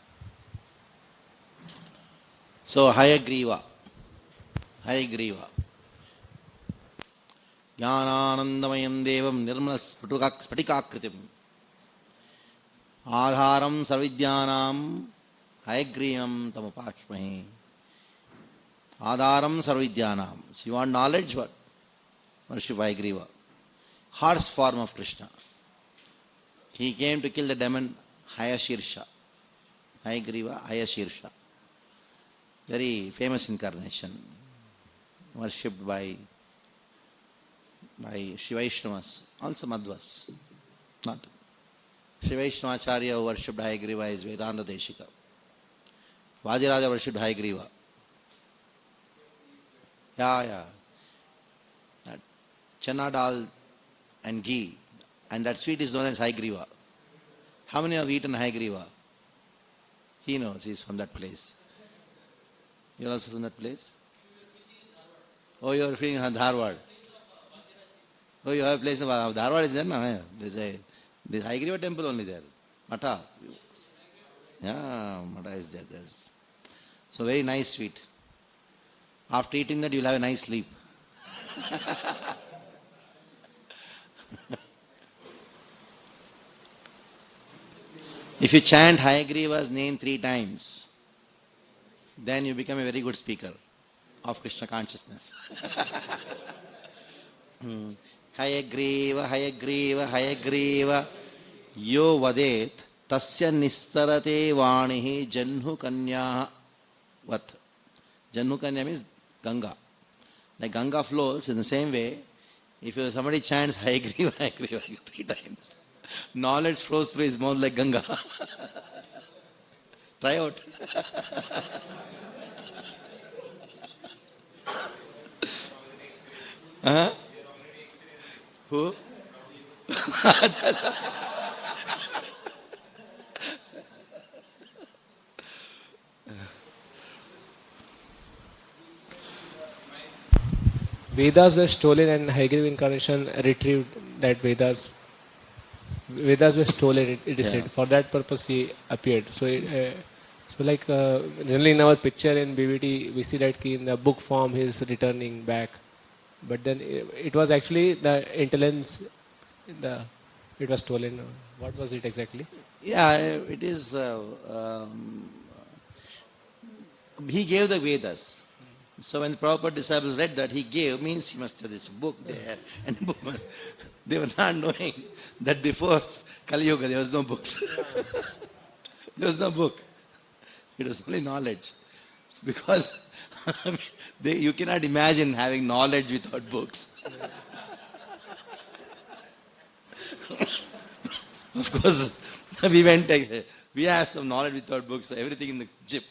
So Hayagriva. Jnananandamayam devam nirmala spatikakritim adharam sarvidyanam hayagrivam tamupashmahi. Adharam sarvidyanam. So you want knowledge? What? Worship Hayagriva. Horse form of Krishna. He came to kill the demon Hayashirsha. Hayagriva, Hayashirsha. Very famous incarnation. Worshipped by Shivaishnavas, also Madhvas. Not Shivaishnavacharya who worshipped Hayagriva is Vedanta Deshika. Vajiraja worshipped Hayagriva. Yeah. That chana dal and ghee, and that sweet is known as Hayagriva. How many have eaten Hayagriva? He knows, he's from that place. You are also from that place? Oh, you are feeling in Dharwad. Oh, you have a place in Dharwad is there now. There's Hayagriva temple only there. Mata. Yeah, Mata is there. So very nice sweet. After eating that, you'll have a nice sleep. If you chant Hayagriva's name 3 times, then you become a very good speaker of Krishna consciousness. Hayagriva, Hayagriva, Hayagriva, yo vadet, tasya nistarate vanihi janhu kanya vat. Janhu kanya means Ganga. Like Ganga flows in the same way, if somebody chants Hayagriva, Hayagriva 3 times, knowledge flows through his mouth like Ganga. Try out. Who? Vedas were stolen and Hayagriva incarnation retrieved that Vedas. Vedas were stolen, it is said. For that purpose he appeared. So, generally in our picture in BVT, we see that in the book form he is returning back. But then it was actually the intelligence, it was stolen. What was it exactly? Yeah, it is. He gave the Vedas. So when the Prabhupada disciples read that, he gave, means he must have this book there. And they were not knowing that before Kali Yuga there was no books. There was no book. It was only knowledge. Because You cannot imagine having knowledge without books. Of course, we have some knowledge without books, so everything in the chip.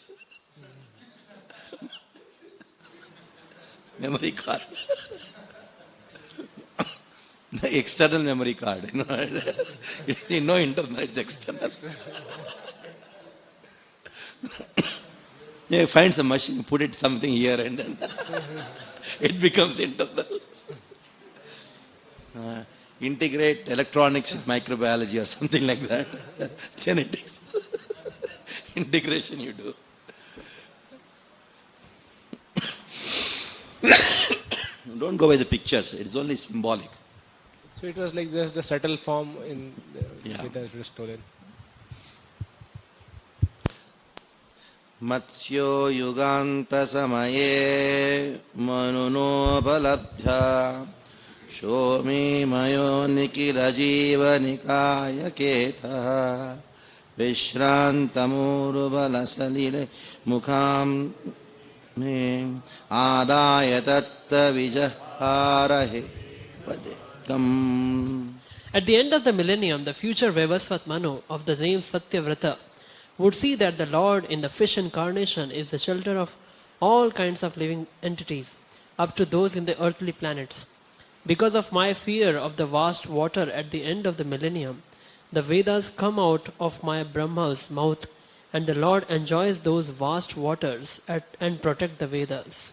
Memory card. The external memory card. It's no internal, it's external. You find some machine, put it something here and then it becomes internal. Integrate electronics with microbiology or something like that. Genetics. Integration you do. Don't go by the pictures, it's only symbolic. So it was like just the subtle form in the Yeah. Vedas were stolen. Matsyo yuganta samaye manunopalabdha shomi mayo nikila jiva nikaya keta vishrantamurubala salile mukham me adaya tatta vijaharahe padekam. At the end of the millennium, the future Vivasvat Manu of the name Satyavrata would see that the Lord in the fish incarnation is the shelter of all kinds of living entities, up to those in the earthly planets. Because of my fear of the vast water at the end of the millennium, the Vedas come out of my Brahma's mouth, and the Lord enjoys those vast waters and protect the Vedas.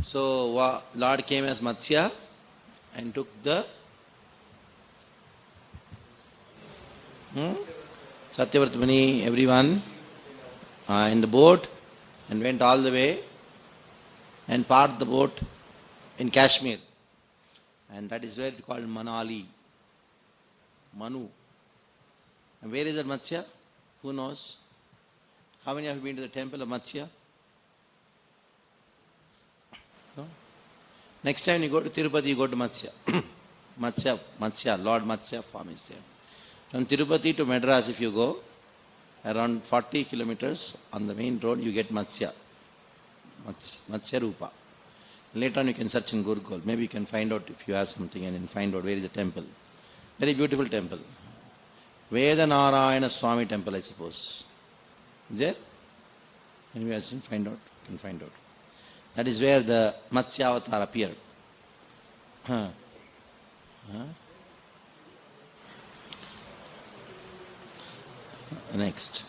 So Lord came as Matsya and took the Satyavrata Muni, everyone in the boat and went all the way and parked the boat in Kashmir. And that is where it's called Manali. Manu. And where is that Matsya? Who knows? How many have been to the temple of Matsya? No? Next time you go to Tirupati, you go to Matsya. Matsya, Lord Matsya form is there. From Tirupati to Madras, if you go, around 40 kilometers on the main road, you get Matsya. Matsya Rupa. Later on you can search in Gurukul. Maybe you can find out if you have something and then find out where is the temple. Very beautiful temple. Veda Narayana Swami temple, I suppose. Is there? Anyway, I can find out. Can find out. That is where the Matsya avatar appeared. Next.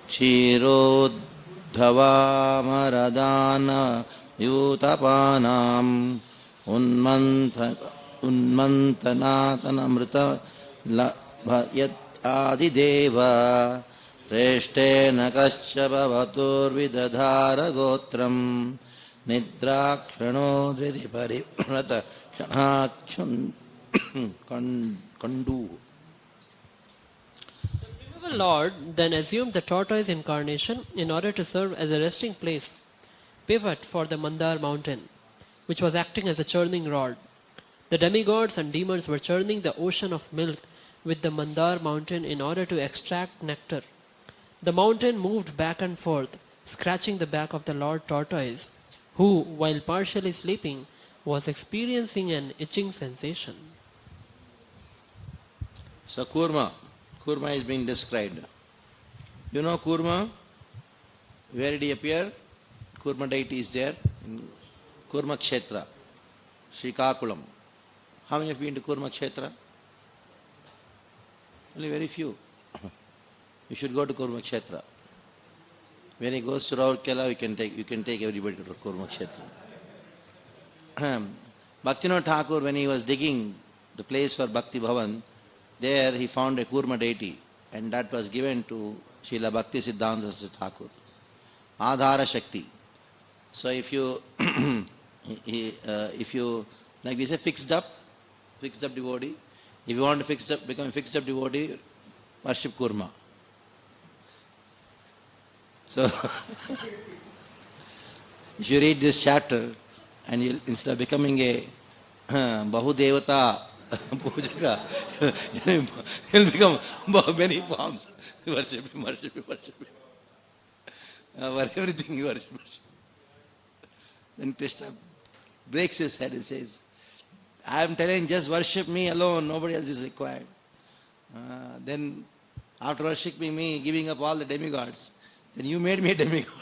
Kshirodhavamaradana yutapanam unmantanatana labhayat adideva reshtena kasyapavatur vidadhara gotram nidrakshano driti parivrata kshanachun kandu. The Lord then assumed the tortoise incarnation in order to serve as a resting place, pivot for the Mandar mountain, which was acting as a churning rod. The demigods and demons were churning the ocean of milk with the Mandar mountain in order to extract nectar. The mountain moved back and forth, scratching the back of the Lord tortoise, who, while partially sleeping, was experiencing an itching sensation. So Kurma is being described. You know Kurma? Where did he appear? Kurma deity is there in Kurma Kshetra, Srikakulam. How many have been to Kurma Kshetra? Only very few. You should go to Kurma Kshetra. When he goes to Raurkela, you can take everybody to Kurma Kshetra. Bhaktivinoda Thakur, when he was digging the place for Bhakti Bhavan, there he found a Kurma deity, and that was given to Srila Bhakti Siddhanta Saraswati Thakur. Adhara Shakti. So if you, like we say, fixed up devotee, if you want to become a fixed up devotee, worship Kurma. So, if you read this chapter, and you, instead of becoming a Bahudevata Pujaka, you'll become many forms. Worship him. over everything you worship. Then Krishna breaks his head and says, I am telling, just worship me alone, nobody else is required. Then after worshipping me, giving up all the demigods, then you made me a demigod.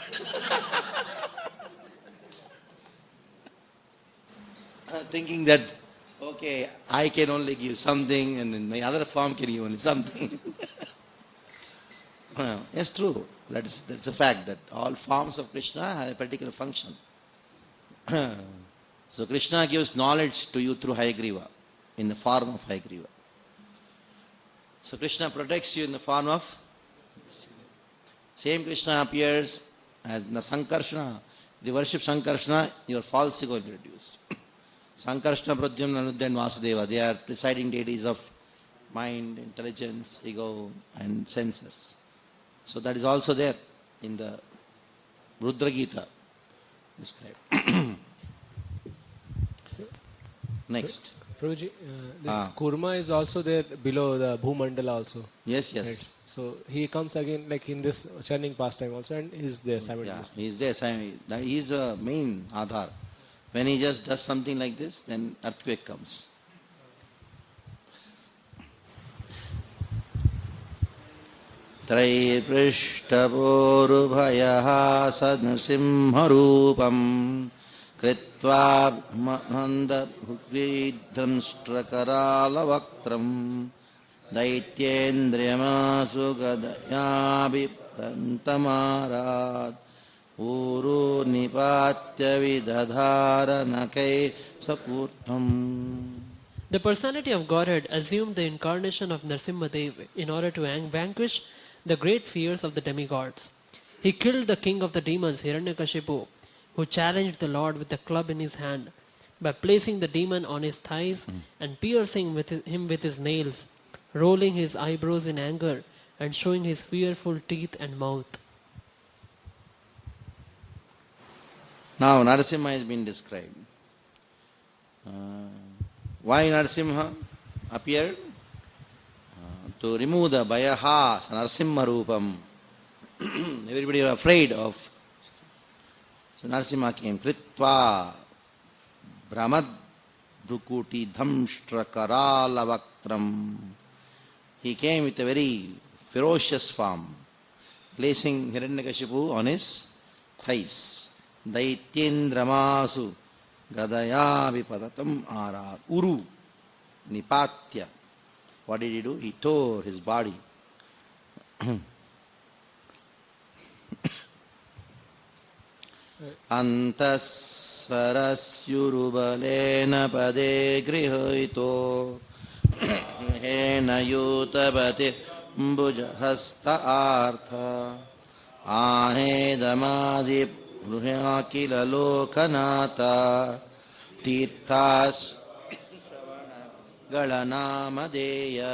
Thinking that, okay, I can only give something and then my other form can give only something. Yes, true. That's a fact that all forms of Krishna have a particular function. So Krishna gives knowledge to you through Hayagriva, in the form of Hayagriva. So Krishna protects you in the form of, same Krishna appears as the Sankarshana. If you worship Sankarshana, your false ego will be reduced. Sankarshana, Pradyumna, Anuddha and Vasudeva, they are presiding deities of mind, intelligence, ego and senses. So that is also there in the Rudra Gita described. Next. Prabhuji, this Kurma is also there below the Bhumandala also. Yes, yes. Right. So he comes again like in this chanting pastime also and he's there simultaneously. Yeah, he is there. He is the main Adhar. When he just does something like this, then earthquake comes. Traiprishtabhorubhayaha sadnsimharupam Kritva mahanda bhukvidramstrakaralavaktram Daityendriyamasu gadayabi patantamarad Uru nipatya vidadhara nakai sapurtham. The personality of Godhead assumed the incarnation of Narasimhadev in order to vanquish the great fears of the demigods. He killed the king of the demons, Hiranyakashipu, who challenged the Lord with a club in his hand by placing the demon on his thighs and piercing him with his nails, rolling his eyebrows in anger and showing his fearful teeth and mouth. Now Narasimha has been described. Why Narasimha appeared? To remove the Bayaha, Narasimha Rupam. Everybody are afraid of. So Narasimha came. Kritva Brahmad Brukuti Dhamshtra Karalavaktram. He came with a very ferocious form, placing Hiranyakashipu on his thighs. Daityendramasu Gadaya Vipadatam Arad. Uru Nipatya. What did he do? He tore his body. Antasarasyurubalena pade grihito hena yutabate mbujahasta artha ahedamadi bruhyakila lokanata tirthas Galanamadeya.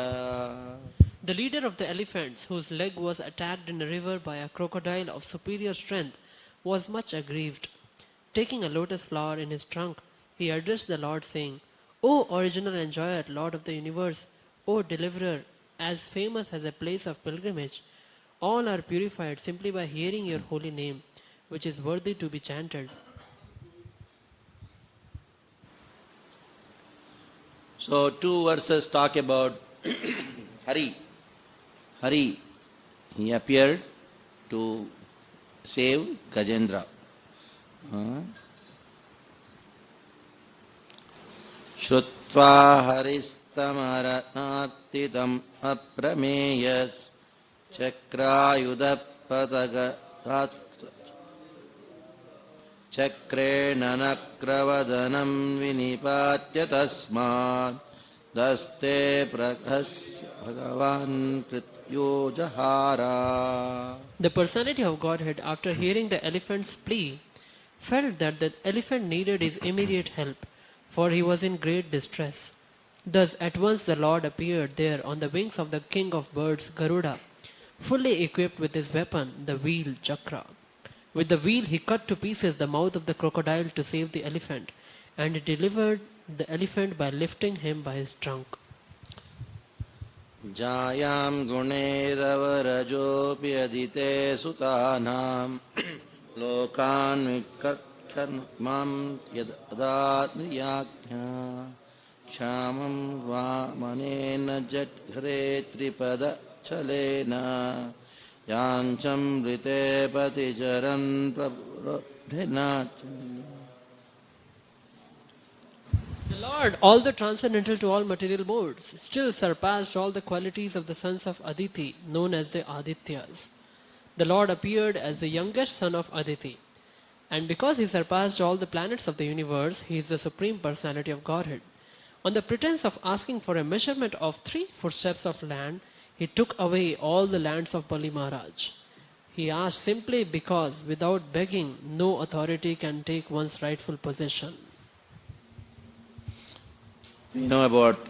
The leader of the elephants, whose leg was attacked in a river by a crocodile of superior strength, was much aggrieved. Taking a lotus flower in his trunk, he addressed the Lord, saying, O original enjoyer, Lord of the universe, O deliverer, as famous as a place of pilgrimage, all are purified simply by hearing your holy name, which is worthy to be chanted. So 2 verses talk about Hari. Hari, he appeared to save Gajendra. Shrutva haristamaranartitam aprameyas chakrayudapataga Chakrena nakravadanam vinipatya tasmat daste praghas bhagavan krityo jahara. The personality of Godhead, after hearing the elephant's plea, felt that the elephant needed his immediate help, for he was in great distress. Thus at once the Lord appeared there on the wings of the king of birds, Garuda, fully equipped with his weapon, the wheel, Chakra. With the wheel he cut to pieces the mouth of the crocodile to save the elephant, and he delivered the elephant by lifting him by his trunk. Jayam guneravarajopya adite sutanam lokan vikkarkarmam yadatniyajna kshamam vamanena jathre tripada chalena yancham rite paticharan prabhurodhinachana. The Lord, although transcendental to all material modes, still surpassed all the qualities of the sons of Aditi, known as the Adityas. The Lord appeared as the youngest son of Aditi, and because he surpassed all the planets of the universe, he is the Supreme Personality of Godhead. On the pretense of asking for a measurement of 3 footsteps of land, he took away all the lands of Bali Maharaj. He asked simply because, without begging, no authority can take one's rightful possession. We know about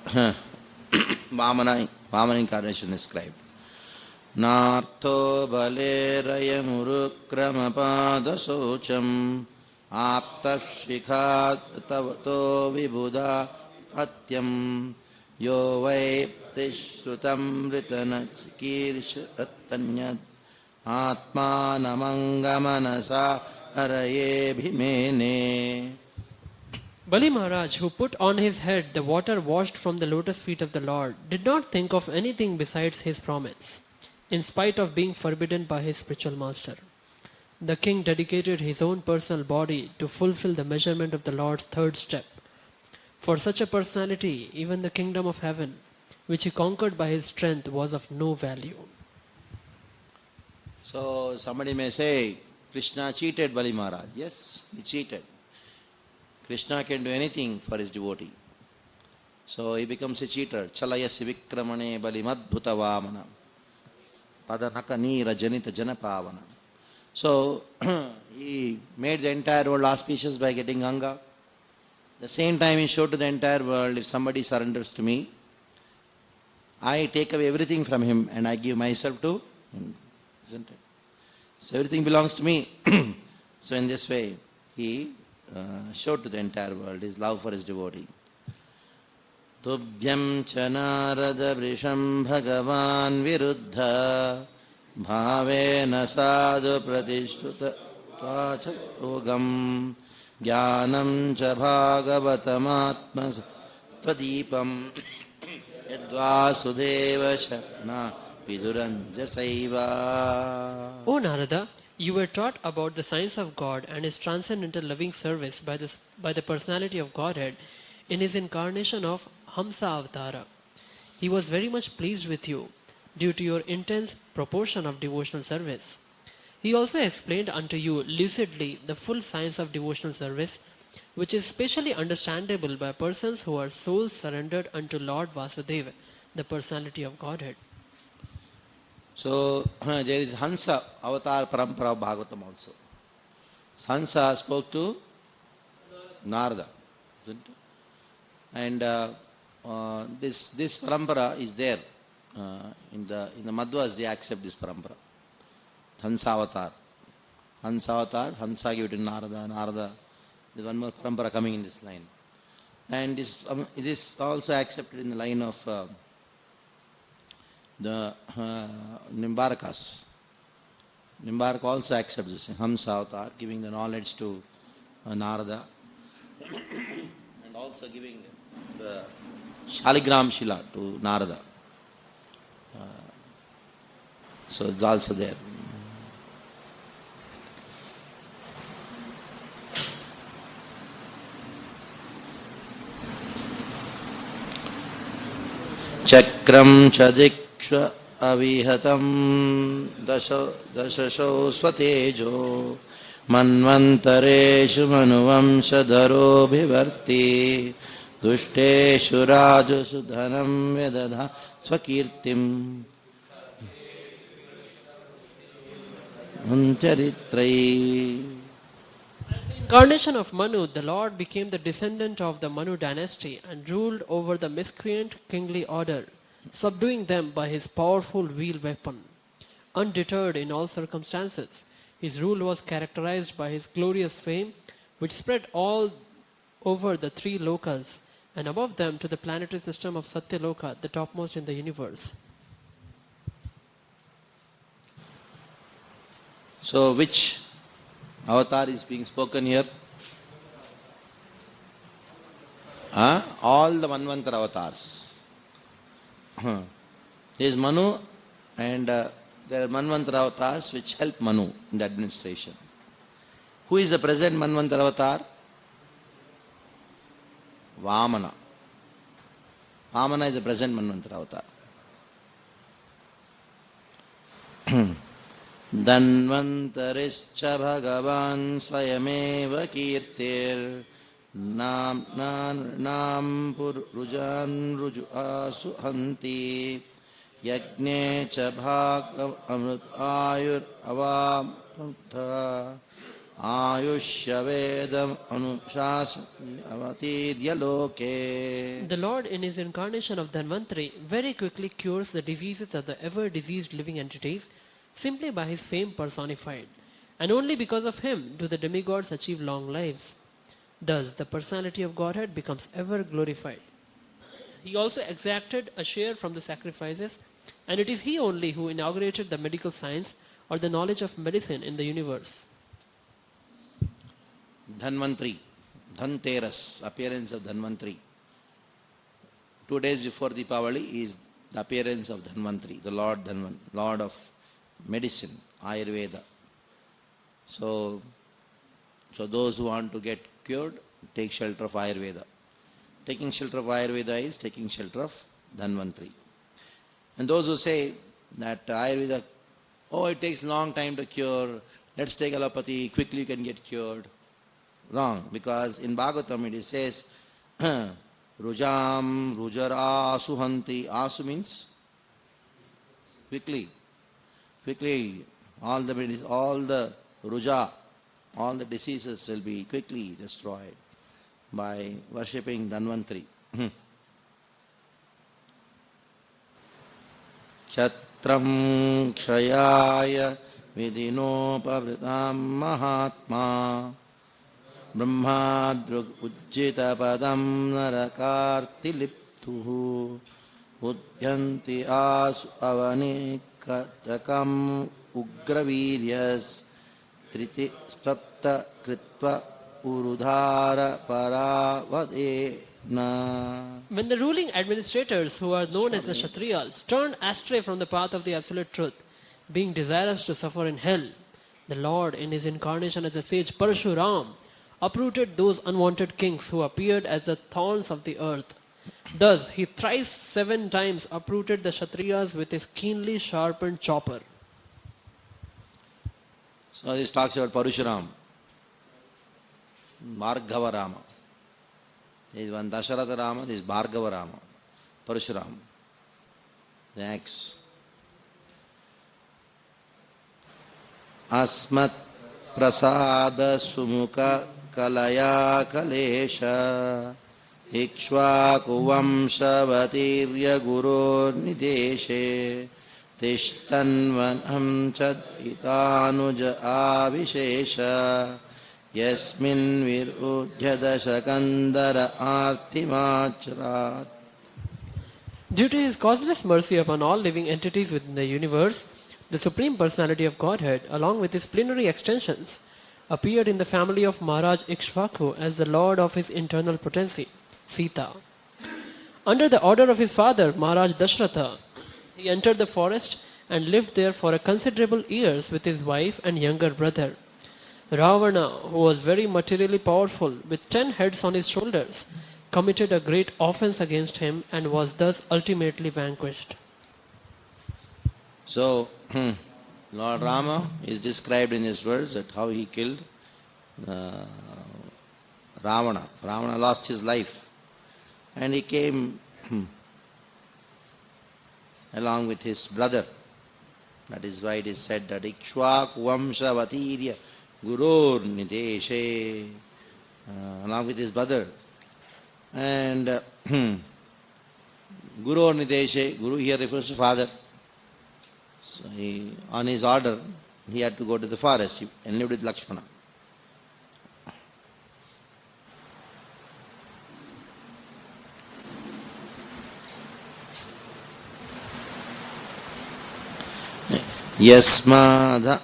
Vamana incarnation described. Nartho baleraya murukramapada socham aptashikhat tavato vibhuda tatyam yo vai tishrutam ritana chikirshratanyad atma namangamanasa haraye bhimene. Bali Maharaj, who put on his head the water washed from the lotus feet of the Lord, did not think of anything besides his promise, in spite of being forbidden by his spiritual master. The king dedicated his own personal body to fulfill the measurement of the Lord's 3rd step. For such a personality, even the kingdom of heaven, which he conquered by his strength, was of no value. So somebody may say, Krishna cheated Bali Maharaj. Yes, he cheated. Krishna can do anything for his devotee. So he becomes a cheater. Chalayasi vikramane bali madbhuta vamana. Padanaka neera janita janapavana. So he made the entire world auspicious by getting Ganga. At the same time he showed to the entire world, if somebody surrenders to me, I take away everything from him and I give myself to him. Isn't it? So everything belongs to me. So in this way he showed to the entire world his love for his devotee. Tubhyam chanarada vrisham bhagavan viruddha bhavena sadhu pratishtuta tvacha yogam jnanam cha bhagavatamatma tvadipam yadvasudeva shakna viduranja. O Narada, you were taught about the science of God and his transcendental loving service by the personality of Godhead in his incarnation of Hamsa Avatara. He was very much pleased with you due to your intense proportion of devotional service. He also explained unto you lucidly the full science of devotional service, which is specially understandable by persons who are souls surrendered unto Lord Vasudeva, the personality of Godhead. So there is Hansa avatar parampara of Bhagavatam also. Hansa spoke to Narada, isn't it? And this parampara is there in the Madhvas. They accept this parampara. Hansa avatar, Hansa gave it to Narada. Narada, there's one more parampara coming in this line, and this it is also accepted in the line of the Nimbarakas. Nimbaraka also accepts this Hamsa avatar, giving the knowledge to Narada and also giving the Shaligram Shila to Narada. So it's also there. Chakram chadikshva avihatam dashasho swatejo manvantareshu manuvamshadharo bhivarti dušteshu rajasu dhanam vedadha svakirtim ancharitrai. Incarnation of Manu, the Lord became the descendant of the Manu dynasty and ruled over the miscreant kingly order, subduing them by his powerful wheel weapon. Undeterred in all circumstances, his rule was characterized by his glorious fame, which spread all over the 3 locals and above them to the planetary system of Satyaloka, the topmost in the universe. So which avatar is being spoken here? All the Manvantara avatars. There is Manu, and there are Manvantara avatars which help Manu in the administration. Who is the present Manvantara avatar? Vamana. Vamana is the present Manvantara avatar. Dhanvantarischa Bhagavan Swayameva Kirtir Nam Purujan Ruju Asu Hanti Yagne Cha Bhagav Amrut Ayur Avamrutha Ayushya Vedam Anushas Avatirya Loke. The Lord, in his incarnation of Dhanvantari, very quickly cures the diseases of the ever-diseased living entities simply by his fame personified. And only because of him do the demigods achieve long lives. Thus, the personality of Godhead becomes ever glorified. He also exacted a share from the sacrifices, and it is he only who inaugurated the medical science or the knowledge of medicine in the universe. Dhanvantari, Dhanteras, appearance of Dhanvantari. 2 days before Deepavali is the appearance of Dhanvantari, the Lord of medicine, Ayurveda. So those who want to get cured, take shelter of Ayurveda. Taking shelter of Ayurveda is taking shelter of Dhanvantari. And those who say that Ayurveda, it takes long time to cure, let's take allopathy, quickly you can get cured. Wrong, because in Bhagavatam it says, Rujam Rujara Asuhanti. Asu means quickly. Quickly, all the Ruja, all the diseases will be quickly destroyed by worshipping Dhanvantari. Kshatram Kshayaya Vidinopavritam Mahatma Brahmadrug Ujjita Padam Narakarti Liptuhu Udyanti Asu Avanikatakam Ugraviryas Triti Spapta Kritva Urudhara Paravadena. When the ruling administrators, who are known as the Kshatriyas, turned astray from the path of the absolute truth, being desirous to suffer in hell, the Lord, in his incarnation as the sage Parshuram, uprooted those unwanted kings who appeared as the thorns of the earth. Thus, he thrice 7 times uprooted the Kshatriyas with his keenly sharpened chopper. So this talks about Parashuram, Bhargava Rama. There is one Dasharatha Rama, there is Bhargava Rama, Parashuram. The axe. Asmat Prasada Sumukha Kalaya Kalesha Ikshvaku Guru Nideshe Tishtanvanham Chad Itanuja Avishesha Yasmin Virudhyada Shakandara Artimachrat. Due to his causeless mercy upon all living entities within the universe, the Supreme Personality of Godhead, along with his plenary extensions, appeared in the family of Maharaj Ikshvaku as the lord of his internal potency, Sita. Under the order of his father, Maharaj Dashratha, he entered the forest and lived there for a considerable years with his wife and younger brother. Ravana, who was very materially powerful, with 10 heads on his shoulders, committed a great offense against him and was thus ultimately vanquished. So, Lord Rama is described in this verse that how he killed Ravana. Ravana lost his life and he came along with his brother. That is why it is said that Ikshvaku Vamshavatirya Gurur Nideshe, along with his brother. And Guru Nideshe, Guru here refers to father. So he, on his order, he had to go to the forest and lived with Lakshmana. Yasmadhat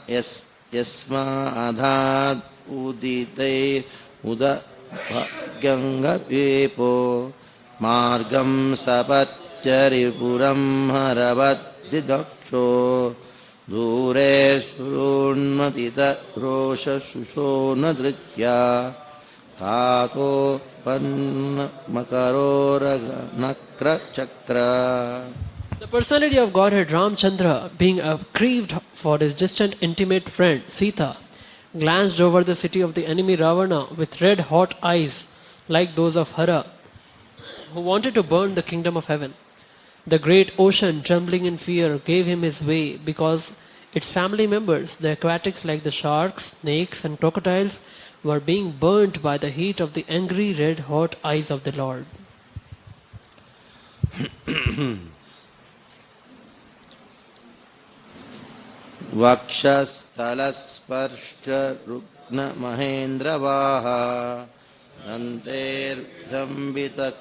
uditay udabhagyangavipo margam sapatyaripuram harabaddidaksho dure surunmatita rosha sushona dritya tato panna makarora nakra chakra. The personality of Godhead Ramchandra, being aggrieved for his distant intimate friend Sita, glanced over the city of the enemy Ravana with red hot eyes like those of Hara, who wanted to burn the kingdom of heaven. The great ocean, trembling in fear, gave him his way because its family members, the aquatics like the sharks, snakes, and crocodiles, were being burnt by the heat of the angry red hot eyes of the Lord. Vakshasthalasparsha rukna mahendravaha danter dhambita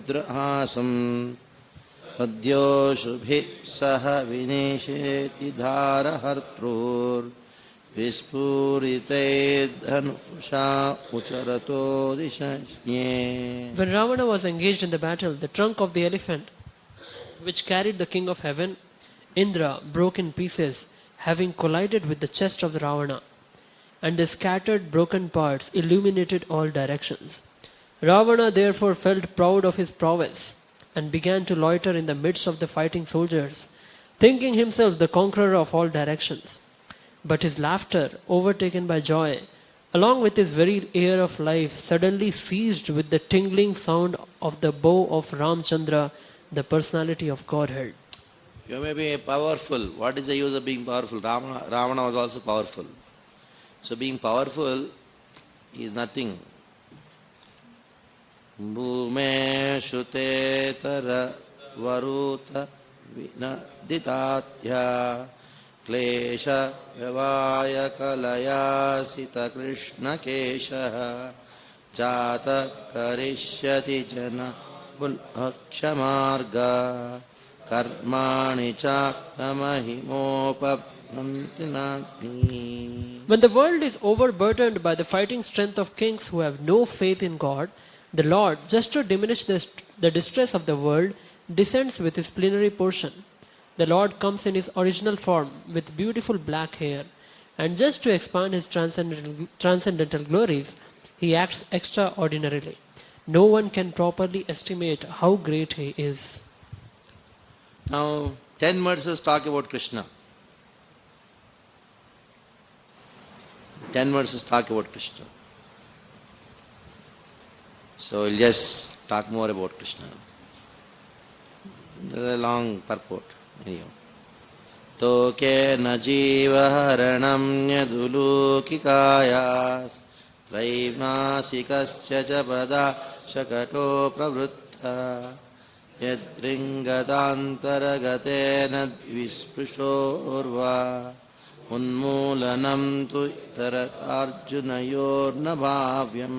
drahasam padyo shubhi saha vinesheti dhara hartrur vispurite dhanusha ucharato dishashye. When Ravana was engaged in the battle, the trunk of the elephant, which carried the king of heaven, Indra, broke in pieces, having collided with the chest of the Ravana, and the scattered broken parts illuminated all directions. Ravana therefore felt proud of his prowess and began to loiter in the midst of the fighting soldiers, thinking himself the conqueror of all directions. But his laughter, overtaken by joy, along with his very air of life, suddenly ceased with the tingling sound of the bow of Ramchandra, the personality of Godhead. You may be powerful. What is the use of being powerful? Ravana was also powerful. So being powerful is nothing. Bhume shute tara varuta vinaditatya klesha vyavaya kalaya sita krishna kesha jata karishyati jana pulhakshamarga karmani chaktamahimopapnantinagni. When the world is overburdened by the fighting strength of kings who have no faith in God, the Lord, just to diminish the distress of the world, descends with his plenary portion. The Lord comes in his original form with beautiful black hair, and just to expand his transcendental glories, he acts extraordinarily. No one can properly estimate how great he is. Now, 10 verses talk about Krishna. 10 verses talk about Krishna. So we'll just talk more about Krishna. There's a long purport. Anyhow. Toke najiva haranam nyadulukikayas traivnasikasya japada shakato pravruttha yadringatantaragaten dvisprushorva unmulanam tu tarat arjunayor nabhavyam.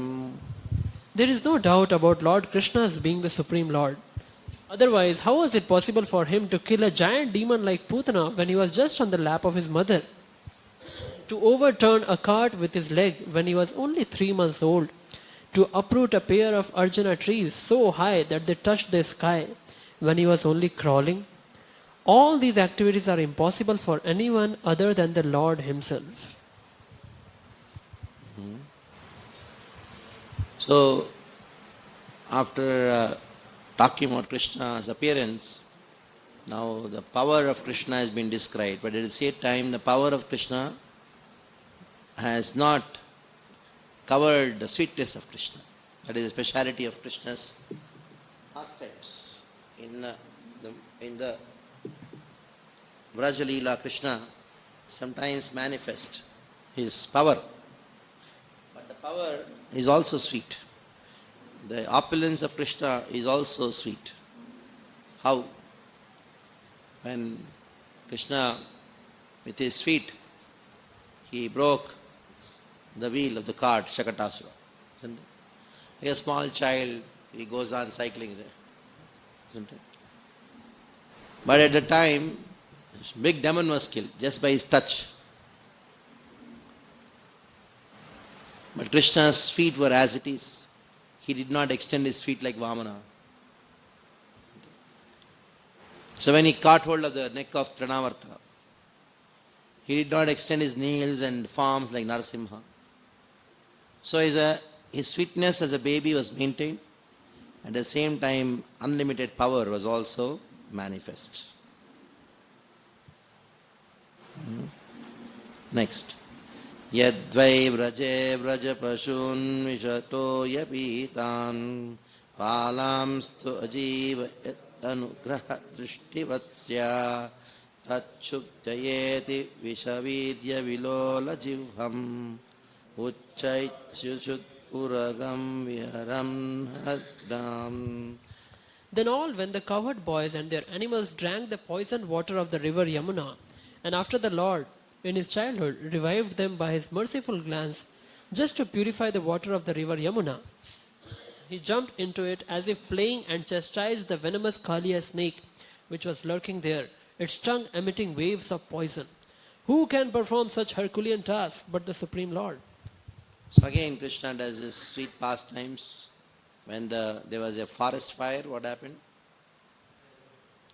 There is no doubt about Lord Krishna's being the Supreme Lord. Otherwise, how was it possible for him to kill a giant demon like Putana when he was just on the lap of his mother? To overturn a cart with his leg when he was only 3 months old? To uproot a pair of Arjuna trees so high that they touched the sky when he was only crawling? All these activities are impossible for anyone other than the Lord himself. So, after talking about Krishna's appearance, now the power of Krishna has been described, but at the same time the power of Krishna has not covered the sweetness of Krishna. That is the speciality of Krishna's pastimes. In the Vraja Leela, Krishna sometimes manifests his power, but the power is also sweet. The opulence of Krishna is also sweet. How? When Krishna, with his feet, he broke the wheel of the cart, Shakatasura. Isn't it? Like a small child, he goes on cycling there. Isn't it? But at the time, Big demon was killed just by his touch. But Krishna's feet were as it is. He did not extend his feet like Vamana. So when he caught hold of the neck of Trinavarta, he did not extend his nails and palms like Narasimha. So his sweetness as a baby was maintained. At the same time, unlimited power was also manifest. Next. Yadvai vraje vraja pashun vishato yapitan palamstu ajiva anugraha drishtivatsya achubdayeti vishavidya vilola jivham uchchait shushut uragam viharam hadram. Then all, when the cowherd boys and their animals drank the poisoned water of the river Yamuna, and after the Lord, in his childhood, revived them by his merciful glance, just to purify the water of the river Yamuna, he jumped into it as if playing and chastised the venomous Kaliya snake which was lurking there, its tongue emitting waves of poison. Who can perform such Herculean task but the Supreme Lord? So again, Krishna does his sweet pastimes. When there was a forest fire, what happened?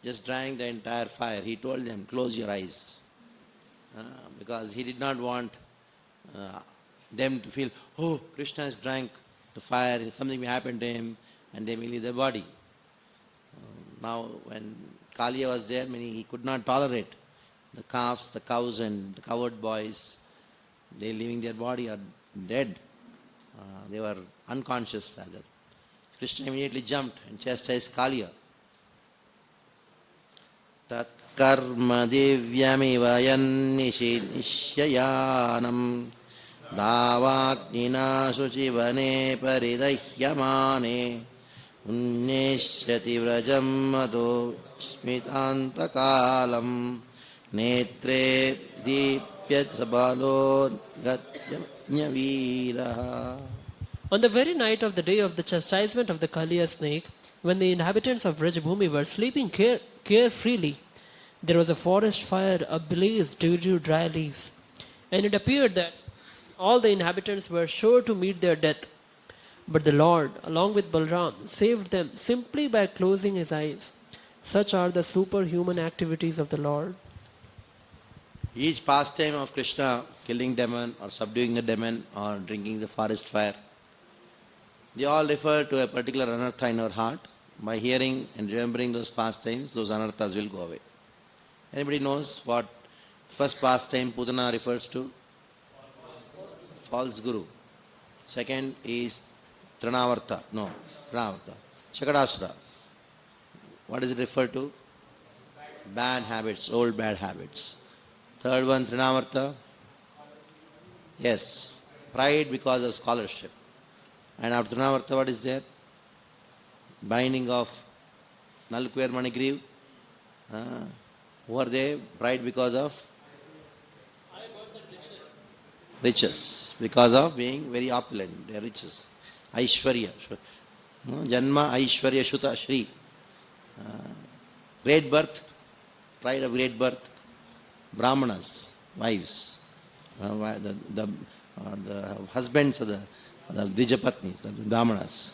Just drank the entire fire. He told them, close your eyes. Because he did not want them to feel, oh, Krishna has drank the fire, something may happen to him, and they may leave their body. Now, when Kaliya was there, meaning he could not tolerate the calves, the cows, and the cowherd boys, they leaving their body or dead. They were unconscious rather. Krishna immediately jumped and chastised Kaliya. Tat karma divyamiva yannishayanam davagnina suchivane paridahyamane unneshati vrajam madho smitantakalam netre dipyat sabalo gatyamnyaviraha. On the very night of the day of the chastisement of the Kaliya snake, when the inhabitants of Vrajabhumi were sleeping carefreely, there was a forest fire ablaze due to dry leaves, and it appeared that all the inhabitants were sure to meet their death. But the Lord, along with Balram, saved them simply by closing his eyes. Such are the superhuman activities of the Lord. Each pastime of Krishna, killing demon or subduing the demon or drinking the forest fire, they all refer to a particular anartha in our heart. By hearing and remembering those pastimes, those anarthas will go away. Anybody knows what first pastime Pudana refers to? False guru. Second is Trinavarta. No, Trinavarta. Shakadasura. What does it refer to? Bad habits, old bad habits. Third one, Trinavarta. Yes, pride because of scholarship. And after Trinavarta, what is there? Binding of Nalkwer Manigriv. Who are they? Pride because of riches. Because of being very opulent. They are riches. Aishwarya. Janma Aishwarya Shuta Shri. Great birth. Pride of great birth. Brahmanas. Wives. The husbands of the Dvijapatnis, the Brahmanas.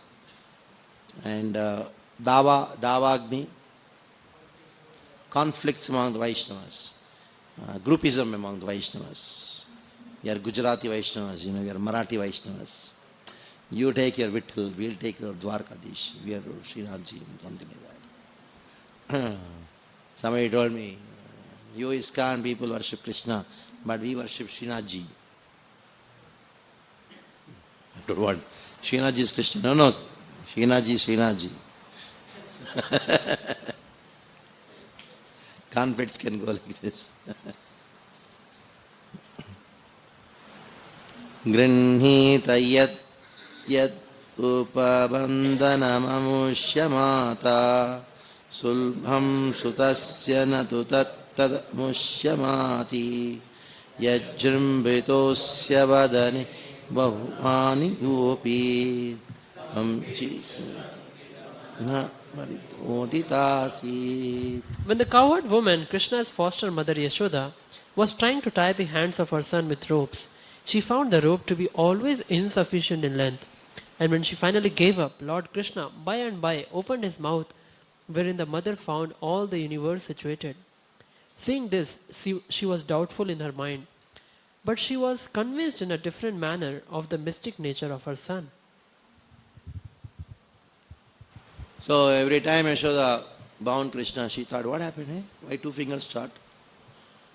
And Davagni. Conflicts among the Vaishnavas. Groupism among the Vaishnavas. We are Gujarati Vaishnavas, we are Marathi Vaishnavas. You take your Vittal, we'll take your Dwarkadish, we are Srinathji, something like that. Somebody told me, you ISKCON people worship Krishna, but we worship Srinathji. I don't want. Srinathji is Krishna. No, Srinathji is Srinathji. Conflicts can go like this. Grinhita yat upabandhanam amushyamata sulbham sutasya natu tattad mushyamati yajrimbitosya vadani bahumani gopi na maritoditasit. When the cowherd woman, Krishna's foster mother Yashoda, was trying to tie the hands of her son with ropes, she found the rope to be always insufficient in length. And when she finally gave up, Lord Krishna by and by opened his mouth, wherein the mother found all the universe situated. Seeing this, she was doubtful in her mind, but she was convinced in a different manner of the mystic nature of her son. So every time Yashoda bound Krishna, she thought, what happened? Why 2 fingers short?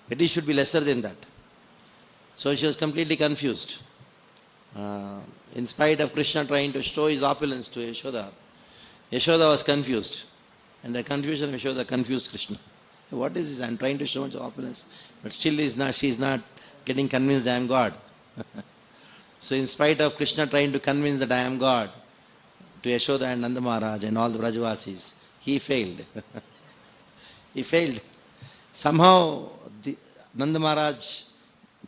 At least should be lesser than that. So she was completely confused. In spite of Krishna trying to show his opulence to Yashoda, Yashoda was confused. And the confusion of Yashoda confused Krishna. What is this? I am trying to show much opulence. But still she is not getting convinced I am God. So in spite of Krishna trying to convince that I am God, to Yashoda and Nanda Maharaj and all the Brajavasis, he failed. He failed. Somehow, Nanda Maharaj,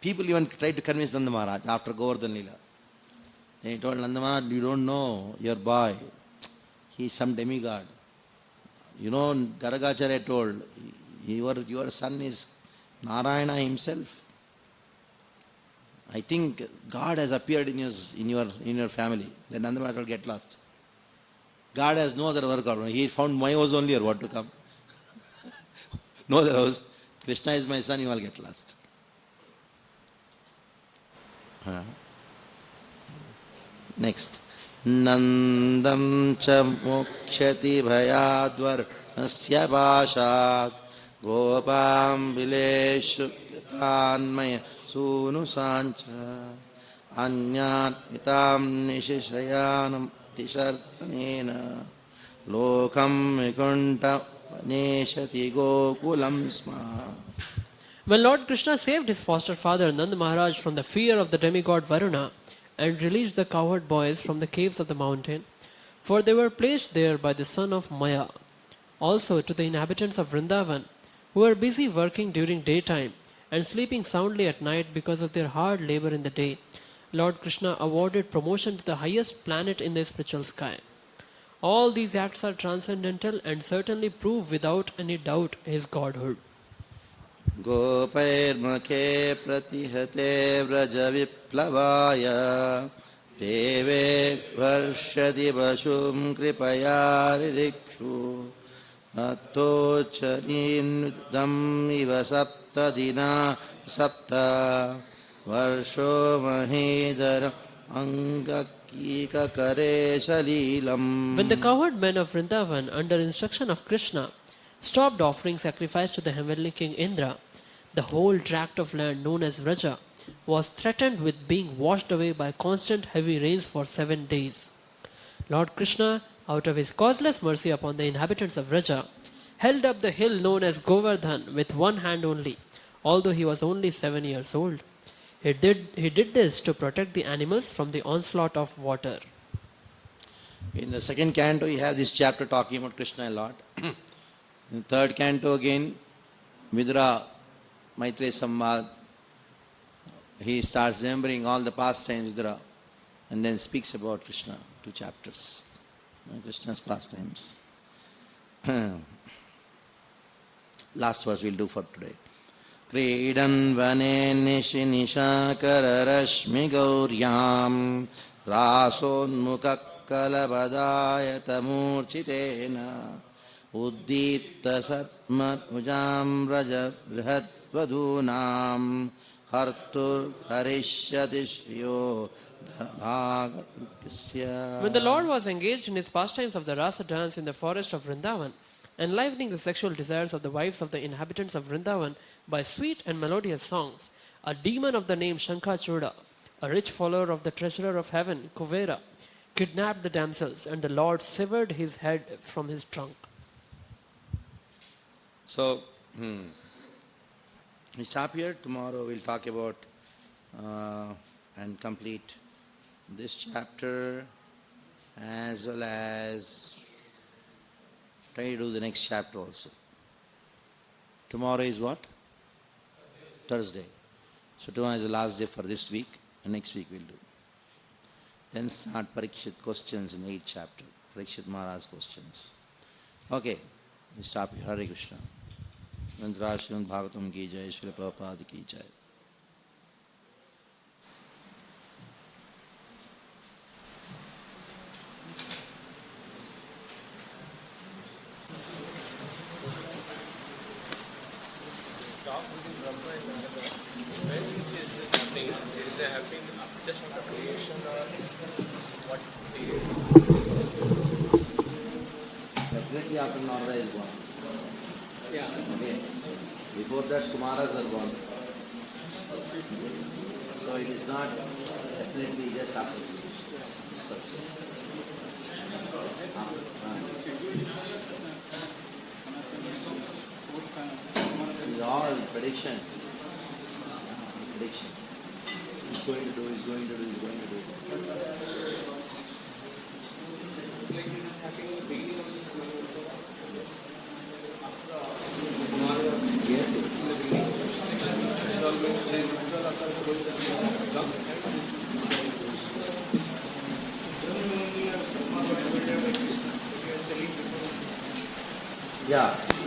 people even tried to convince Nanda Maharaj after Govardhan Lila. They told Nanda Maharaj, you don't know your boy. He is some demigod. You know, Garagacharya told, your son is Narayana himself. I think God has appeared in your family. Then Nanda Maharaj will get lost. God has no other work out. He found my house only, or what to come. No other house. Krishna is my son, you will get lost. Next. Nandam cha mokshati bhayadvar nasya pashat gopam vileshu tanmaya sunu sancha anyat itam nishishayanam tisharpanena lokam vikunta vaneshati gokulam sma. When Lord Krishna saved his foster father Nanda Maharaj from the fear of the demigod Varuna and released the cowherd boys from the caves of the mountain, for they were placed there by the son of Maya. Also to the inhabitants of Vrindavan, who were busy working during daytime and sleeping soundly at night because of their hard labor in the day, Lord Krishna awarded promotion to the highest planet in the spiritual sky. All these acts are transcendental and certainly prove without any doubt his godhood. Gopairmukhe pratihate vraja viplavaya deve varshati vashum kripaya ririkshu atto charinudam iva saptadina sapta varsho mahedara angakika kare shalilam. When the cowherd men of Vrindavan, under instruction of Krishna, stopped offering sacrifice to the heavenly king Indra, the whole tract of land known as Vraja was threatened with being washed away by constant heavy rains for 7 days. Lord Krishna, out of his causeless mercy upon the inhabitants of Vraja, held up the hill known as Govardhan with one hand only, although he was only 7 years old. He did this to protect the animals from the onslaught of water. In the second canto, you have this chapter talking about Krishna a lot. In the third canto again, Vidura, Maitreya Samvad, he starts remembering all the pastimes, Vidura, and then speaks about Krishna, 2 chapters. Krishna's pastimes. Last verse we'll do for today. Kridan vane nishi nishakara rashmi gauryam rasonmukha kalabadayata murchitena uddipta satmatmujam raja brihatvadunam hartur harishyati shriyo bhagatisya. When the Lord was engaged in his pastimes of the Rasa dance in the forest of Vrindavan, enlivening the sexual desires of the wives of the inhabitants of Vrindavan by sweet and melodious songs, a demon of the name Shankachuda, a rich follower of the treasurer of heaven, Kuvera, kidnapped the damsels, and the Lord severed his head from his trunk. So, we stop here. Tomorrow we'll talk about and complete this chapter, as well as try to do the next chapter also. Tomorrow is what? Thursday. So tomorrow is the last day for this week, and next week we'll do. Then start Parikshit questions in 8th chapter. Parikshit Maharaj's questions. Okay, we stop here. Hare Krishna. Mantra Srimad Bhagavatam ki jai, Srila Prabhupada ki jai. Definitely after Narada is born. Yeah. Okay. Before that, Kumaras are born. So it is not definitely just after These are all predictions. Predictions. He's going to do, he's going to do, he's going to do. Yeah.